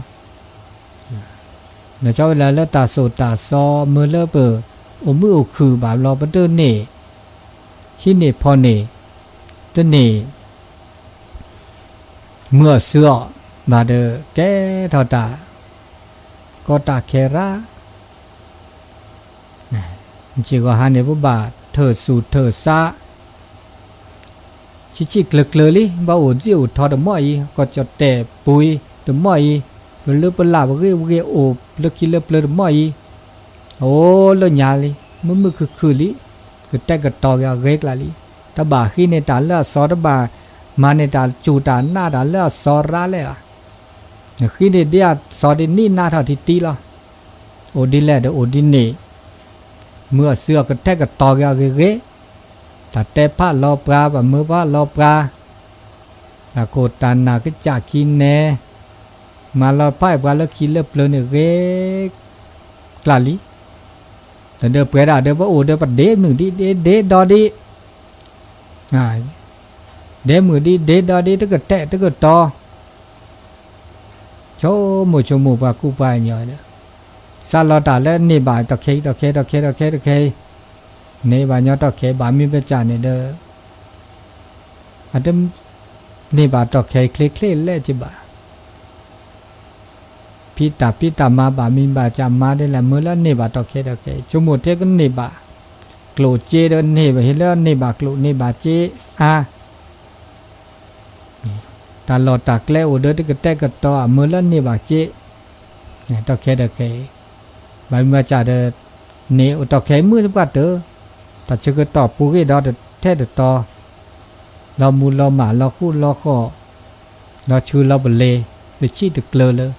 เดี๋ยวเจ้าเวลาแล้วตาโสตาซอมือเลิเปอโอมือโอคือบาลอปะเตอเน่ขี้เน่พอเน่ตเน่เมื่อเสือบาเดแกทอตาก็ตาแคราจิก็หาเนี่ยบ่บาเธอสูเธอซาชิกเกลลิบ่โอจิวทอดมอยก็จะแต่ปุยตมอยเลือปลาบเกโอเลือกิเลเปลือมอยโอ้เลือญาลิมือคือลิคือแต่ก็ตอกเกลาลิตาบาขี้ในตาเลือซอตบามาในตาจูตาหน้าตาเลือซอราเลยอ่ะขี้ในเดียซอดินี่หน้าเท่าที่ตีละโอดิแลเดโอดิเนเมื่อเสือก็แต่ก็ตอกเกแต่แต่ผ้าลอปลาแบบมือผ้าลอปลาแต่โกตานาก็จากกินแน่มาลอป้ายว่าแล้วคิดเลือเปลือยเกกลาลีแต่เดือเปลือยเดือว่าโอ้เดือปัดเดหนึ่งดีเดดอดีเดมือดีเดดอดีถ้าเกิดแตะถ้าเกิดต่อโชมูปากูไปเยอะเนี่ยซาลอตาแล้วนี่บ่ายตะเคนี่บ่ายยอตะเคบ่ามีประจานเนี่ยเด้ออันเดิมนี่บ่ายตะเคเคลื่อนเล่จิบ่าพิตามาบามีบาจามาได้ละมือละนี่บาตอเคจมูกเทก็นี่บากลูเจเดนี่บาเฮแล้วนี่บากลูนี่บาเจตลอดตากแล้วเดตก็แต่ก็ต่อมือละนี่บาเจเนี่ยตอเคบามีบาจาเดนี่ตอเคมือสักกัดเด้อแต่เชื่อก็ต่อปูกีดอเดแท้เดต่อเรามูเราหมาเราคู่เราข้อเราชื่อเราบเลเดชีตะเกลอเลย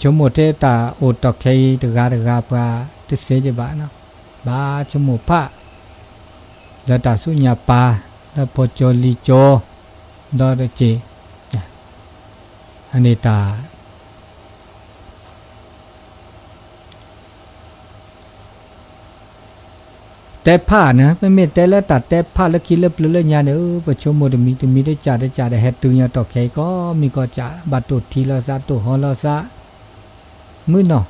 ชมโมเทตาโอตเคยตกาปาติเสจบานะบาชมโมพะจะตาสุญญาปาแล้วพอโจลิโจดอเดเจอันนี้ตาแต่ผ้านะไม่แต่ละตัดแต่ผ้าแล้วคิดแล้วเปลือยญาเนี่ยประชมโมดมีได้จ่าได้เฮ็ดตุญญาตเคยก็มีก็จ่าบัตรทีละซาตุฮอลซามือเนาะ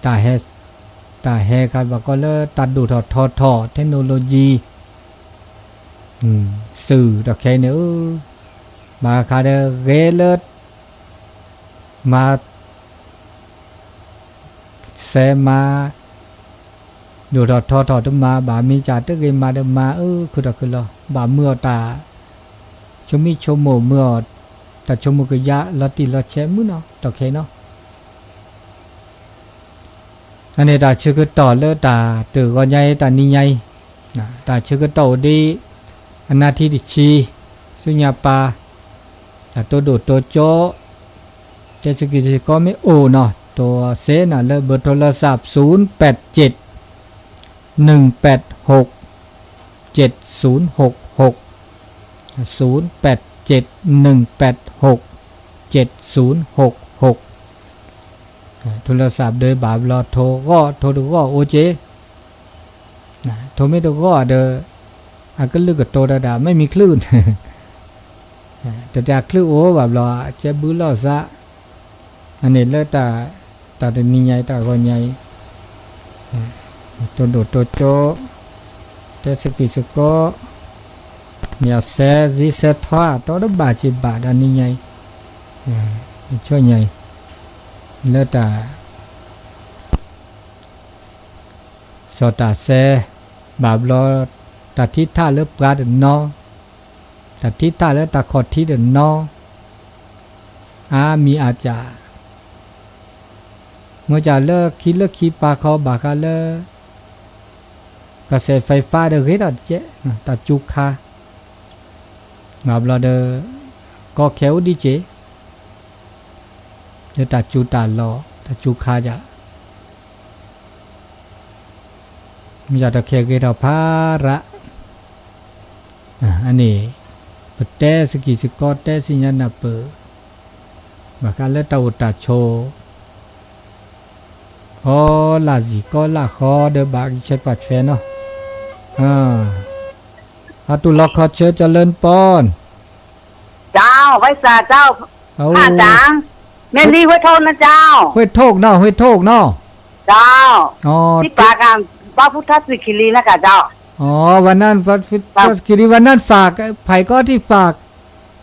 ตาแฮกันว่าก็เลยตัดดูทอเทคโนโลยีสื่อตะเคเนี่ยมาคาเดเกเลดมาเซมาดูทอตมาบามีจ่าตะเกมาเดมาคือตะคือละบาเมื่อตาชมิชมโมเมื่อแต่ชมมุกยะลอติลอเชมือเนาะตอเคเนาะอันนี้ตาชื่อก็ต่อเลตาตือก็ใหญ่ตานี่ใหญ่ตาชื่อก็ต่อดีอนาทิดิชีสุญญาปาตาตัวโดดตัวโจเจสกิจก็ไม่โอเนาะตัวเซน่ะเลยเบอร์โทรศัพท์0861867066 โทรศัพท์โดยบาบลอโทรดูก็โอเจโทรไม่ดูก็เดอก็ลึกกับโตดาไม่มีคลื่น แต่จากคลือโอแบบรอเจ็บบื้อล่อซะอันนี้แล้วแต่เดนี่ใหญ่แต่ก็ใหญ่ตัวโดดตัวโจแต่สกิสก็มีอาเซซิเซทว่าตัวละบาท10 บาทอันนี้ใหญ่ช่วยใหญ่แล้วแต่สตาเซบาบรอตัดทิศท่าเลือบปลาเดินนอตัดทิศท่าแล้วตาขอดที่เดินนอมีอาจารย์เมื่อจะเลิกคิดเลิกคิดปลาคอบากาเลิกกระแสไฟฟ้าเดือดตัดเจ๊ตัดจุกคาบาบรอเดอก็เขียวดีเจเดี๋ยวตัดจูตัดรอตัดจุกคาจะมีจะตะเคียนเราพาระอันนี้ปเตสกิสกอเตสิญญาณเปบากาเลตาอุตาโชขอลาจิก็ลาขอเดบากเช็ดปัดเฟนเนาะตุลขอเชิญเจริญปอนเจ้าไว้สาเจ้าข้าจางแม่นี่ไว้โทษนะเจ้าไว้โทกเนาะไว้โทกเนาะเจ้าที่ปาการพระพุทธสิกิลีนะคะเจ้าวันนั้นพระพุทธสิกิลีวันนั้นฝากไผ่ก็ที่ฝาก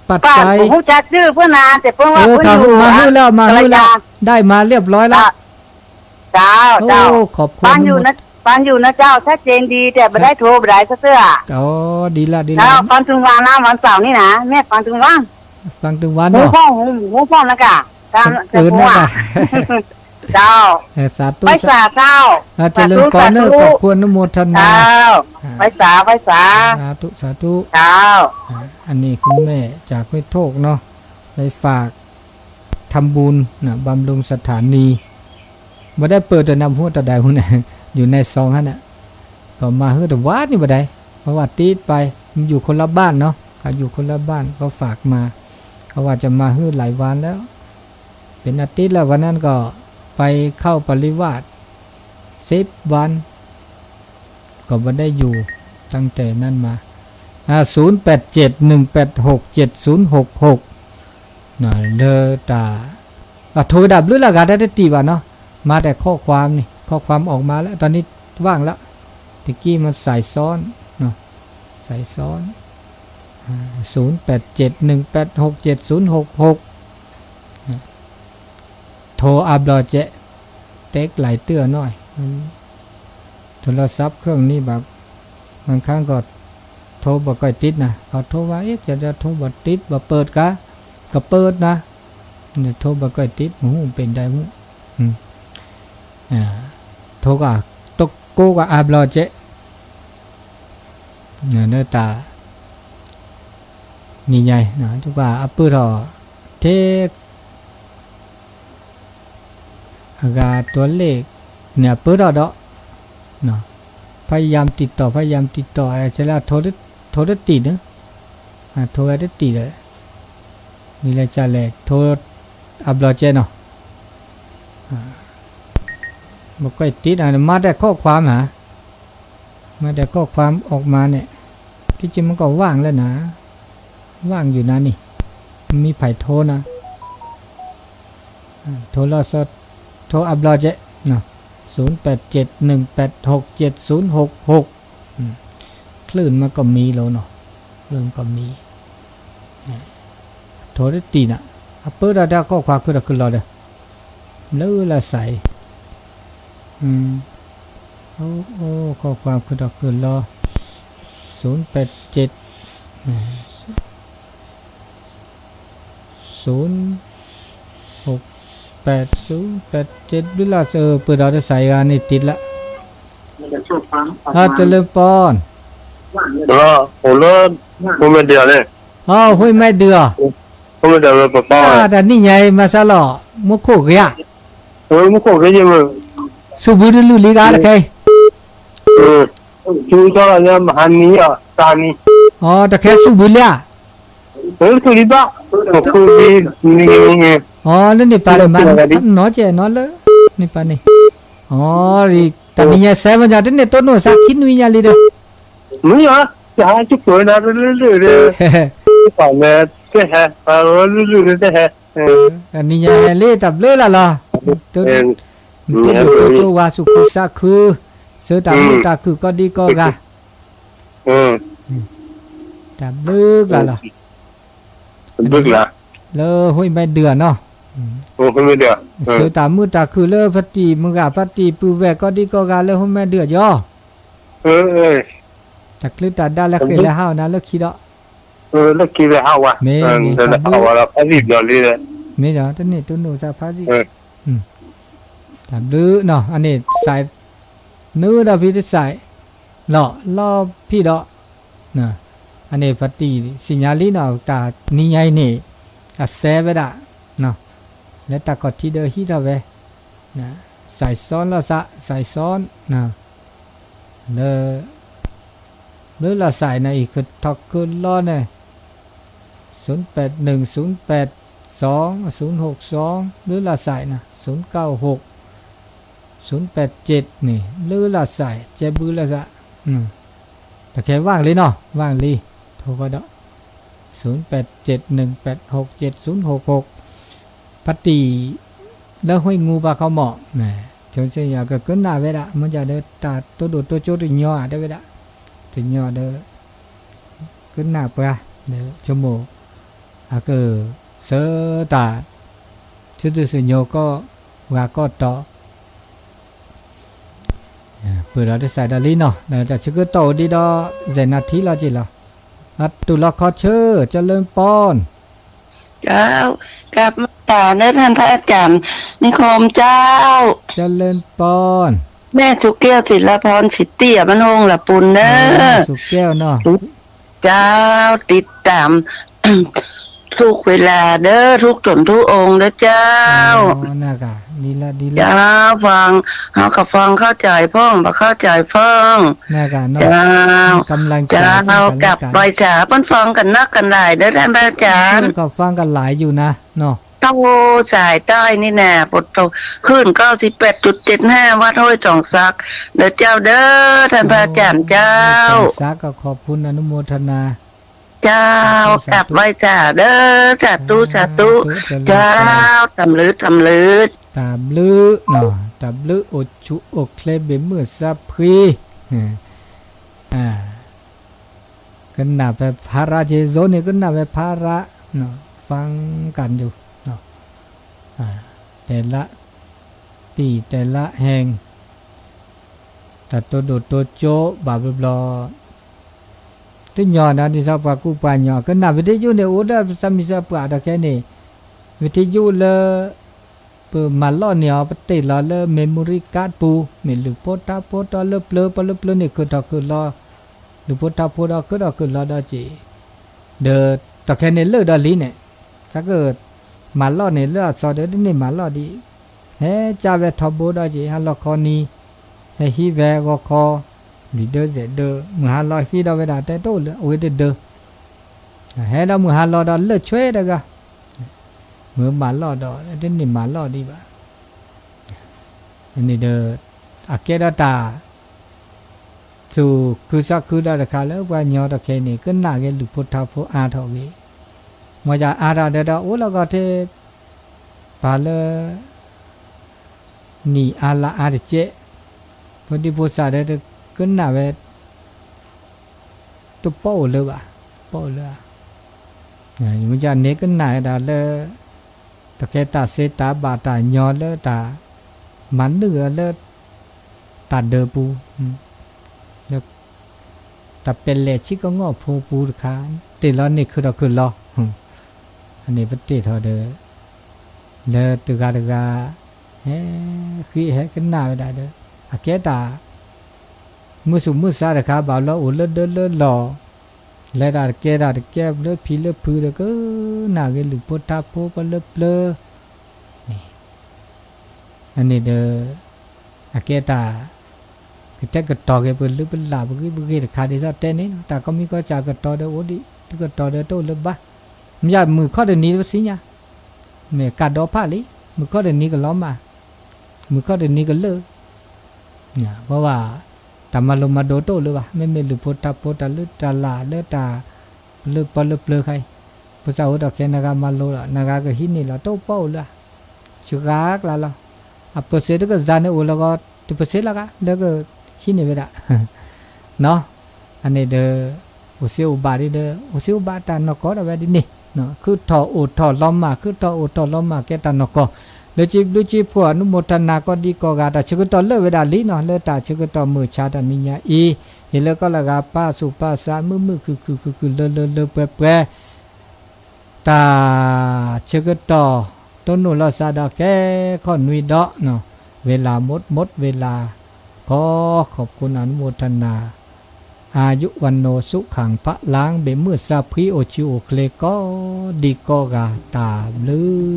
ปัจจัยผู้จัดชื่อเพื่อนานแต่เพื่อนว่าเพื่อนมาให้แล้วได้มาเรียบร้อยแล้วเจ้าขอบคุณฟังอยู่นะเจ้าชัดเจนดีแต่ไม่ได้โทรไม่ได้เสื้อดีละแล้วฟังถึงวันนะวันเสาร์นี่นะแม่ฟังถึงวันเนาะหูพ่อนะกะตามจะพูดเจ้าสาธุไปสาเจ้าเจริญพรเนอขอบคุณนโมทนาไปสาสาธุเจ้าอันนี้คุณแม่จากห้วยโทกเนาะไปฝากทำบุญนะบำรุงสถานีบ่ได้เปิดแต่นำหัวตะใดพวกนั้นอยู่ในซองฮะน่ะก็มาเฮือแต่วัดนี่บ่ได้เพราะว่าติดไปมันอยู่คนละบ้านเนาะเขาอยู่คนละบ้านก็ฝากมาเขาว่าจะมาเฮือหลายวันแล้วเป็นอาทิตย์แล้ววันนั้นก็ไปเข้าปริวาส10 วันก็บ่ได้อยู่ตั้งแต่นั้นมา0871867066น่ะเลอตาโทรดับหรือละกาได้ตีว่าเนาะมาแต่ข้อความนี่ข้อความออกมาแล้วตอนนี้ว่างแล้วตะกี้มันใส่ซ้อนเนาะใส่ซ้อน0871867066โทรอับดอเจเต็กหลายเตื้อหน่อยโทรศัพท์เครื่องนี้แบบบางครั้งก็โทรบ่ค่อยติดนะเขาโทรว่าจะโทรบ่ติดบ่เปิดก็เปิดนะเนี่ยโทรบ่ค่อยติดหูเป็นได้หูโทรก็ตกโกก็อับดอเจเนี่ยเนื้อตานี่ใหญ่นะทุกว่าอัปเปอร์เทอากาตัวเลขเนี่ยเปิดดอกเนาะพยายามติดต่อเสร็จแล้วโทรติดนะโทรได้ติดเลยนี่แหละจะแหลกโทรอัปโหลดเจเนาะบ่ค่อยติดมาแต่ข้อความมาแต่ข้อความออกมาเนี่ยที่จริงมันก็ว่างแล้วนะว่างอยู่นะนี่มีไผโทรนะโทรศัพท์โทรอัปโหลดเจเนาะ0871867066คลื่นมันก็มีแล้วเนาะคลื่นก็มีโทรได้ตีน่ะเปิดได้ก็ความขึ้นรอเด้อแล้วละใส่โอ้ข้อความขึ้นรอ087 08087ด้วยล่ะเปิดเราจะใส่กันนี่ติดละจะเริ่มปอนโอ้เลิศผมไม่เดือดเลยห้วยไม่เดือผมไม่เดือดเลยป้าแต่นี่ไงมาซะหล่อมุกโคกยะมุกโคกยังไงสุบุรุลีกาละใครชูตอนนี้มหันนี้ตานีแต่แค่สุบุลีสุริบ้าคือนี่นั่นนี่ปาเลยมันน้อยเจน้อยเลยนี่ปานี่ดิแต่นี่ยังเซมันจะเนี่ยต้นโน้สักคิดวิญญาณเลยเด้อมึงจะให้จุกตัวนะเรื่อยๆป่าวแม่这还我就是这还อันนี้ยังเล่ตับเล่ละล่ะตัวตัวตัวว่าสุขุสักคือเสือตามุตาคือก็ดีก็กะตับเลือกละล่ะ bước là แล้วห้อยใบเดือนเนาะ không biết được เสือตามุตาคือเลิกพัตติมึงกะพัตติปูแวก็ดีก็กะแล้วห้อยใบเดือดย่อ จักลือตาได้แล้วเคยแล้วเฮานะเลิกคิดอ่ะ nó kia là hao à rồi là hao là cái gì rồi đi đấy นี่เนาะตัวนี้ตัวหนูซะพาสิตับลือเนาะอันนี้สายเนื้อดาพี่ได้สายหล่อล่อพี่ดอกนะอันนี้พัตติสิญญาลีเนาะตานี่ใหญ่นี่อะแซเวดะเนาะแล้วตากดที่เดอฮิตาเวนะใส่ซ้อนแล้วซะใส่ซ้อนนะเด้อหรือละใส่ในอีกคือทอกคือล้อเนี่ย081082 หรือละใส่นะ096087นี่หรือละใส่เจ็บบือละซะแต่แค่ว่างเลยเนาะว่างเลยโทรก็ได้0871867066พัตติแล้วห้อยงูบาเขาเหมาะนะจนเสียก็ขึ้นหน้าเวลามันจะเดินตาตัวโดดตัวโจดย่อได้เวลาถึงย่อเด้อขึ้นหน้าไปเด้อชั่วโมงก็เสือตาชื่อสิโยก็ว่าก็ต่อเปิดเราได้ใส่ดาลีเนาะแต่ชื่อก็โตดีดอเจนาทีละจีละตุลาคอเชอร์เจริญปอนเจ้ากลับมาตาเนื้อท่านพระอาจารย์นิคมเจ้าเจริญปอนแม่สุแก้วศิลพรสิเตี้ยมันโฮงละปุนเด้อสุแก้วเนาะเจ้าติดตามทุกเวลาเด้อทุกตนทุกองค์เด้อเจ้าน่ากะดีละเจ้าฟังเฮาก็ฟังเข้าใจพ้องบ่เข้าใจฟังน่ากะเนาะเจ้ากำลังใจเฮากับปล่อยสาเพิ่นฟังกันนักกันหลายเด้อท่านอาจารย์ก็ฟังกันหลายอยู่นะเนาะโตสายใต้นี่แน่ปดโตขึ้น 98.75 วัดห้วยจ่องซักเด้อเจ้าเด้อท่านพระอาจารย์เจ้าซักก็ขอบคุณอนุโมทนาเจ้ากลับไว้จ้าเด้อสาธุสาธุเจ้าตำลือตำลือเนาะตำลืออชุอกเคลเบมือซับพรีกันหน้าไปภาระเจโซนี่กันหน้าไปภาระเนาะฟังกันอยู่เนาะแต่ละตีแต่ละแห่งแต่ตัวโดดตัวโจบาบลอที่ยอนะที่สับปะกูปานยอก็น่าวิทยุเนี่ยโอ้ได้สามีสับปะตะแค่นี้วิทยุเลยเปิดมาล้อเนี่ยปฏิล้อเลยเมมโมรี่การ์ดปูเมลูโพตาโพตาเลือเปลือปลือเปลือนี่คือตะคือล้อลูโพตาโพตาคือตะคือล้อดอจีเดอตะแค่นี้เลือดอลีเนี่ยถ้าเกิดมาล้อเนี่ยเลือดซอเดอนี่มาล้อดีเฮ้จ่าเวทบูดอจีฮัลโหลคอนีเฮฮีเวกคอมีเดอเจเดอมือหาลอยขี้ดาวเวดาแต่โตเลยโอ้ยเดอเฮ้เรามือหาลอยดอเลือดช่วยเด็กอะมือมาลอดอเดนนี่มาลอดีบ่าอันนี้เดออาเกดาตาสู่คือสักคือดาคาแล้วว่าญอตะเคนี่ก็น่าเกลุพุทธะโพอาทอเวมาจากอาราเดดาโอแล้วก็เทบาเลนี่อาลาอาเจพอดีโพสาเดก็น่าเวตุโป้เลยว่ะโป้เลยมันจะเนก็น่าดาเลตะเคตาเซตาบาตาญอเลตามันเดือเลตาเดอปูแต่เป็นเลชิก็งอโพปูคานติล้อนี่คือเราคือล้ออันนี้ปฏิเทอเดอเลตุกาเฮ้คือเฮ้กันหน้าไม่ได้เด้ออาเกตามือสุมือซาเด็กขาบ่าวล้ออุลเดินล้อและดาเกดาเก็บเลือดผีเลือดพื้นเด็กหน้าเกลือพุทธะโพปเลือดเปลือนี่อันนี้เด้ออาเกตาคือแต่ก็ต่อกันเป็นหรือเป็นลาบุกี้ขาดีซะแต่นี้แต่ก็มีก็จากก็ต่อเด้อโอดีที่ก็ต่อเด้อโตเลยบ้ามันอยากมือข้อเดินนี้สิเนี่ยเนี่ยกัดดอผ้าลิมือข้อเดินนี้ก็ล้อมมามือข้อเดินนี้ก็เลิกเนี่ยเพราะว่าแต่มาลงมาโดโตเลยว่ะไม่หรือพุทธะหรือตาลาเลือดตาเลือดปลเลือดเปลือยใคร ภาษาอุดรแค่นากามาโลละนากาก็หินนี่ละโตเป้าละชุกากละอะเปเสดก็จานโอละก็ตุเปเสละก็แล้วก็หินนี่เวดะเนาะอันนี้เด้ออุเซอุบาดิเด้ออุเซอุบาตานก็ได้เวดินี่เนาะคือทอโอทอล้อมมาคือทอโอทอล้อมมาแกตานก็lu chi phu anu motana ko di ko ga ta chuk to le we da li no le ta chuk to mu cha da mi nya e he le ko la ga pa su pa sa mu ku le pe ta chuk to to nu la sa da ke ko nui do no เวลาหมดเวลาขอขอบคุณอนุโมทนาอายุวันโนสุขังพระล้างเบมือซาพีโอชิโอเคลก็ดีก็กาตาลือ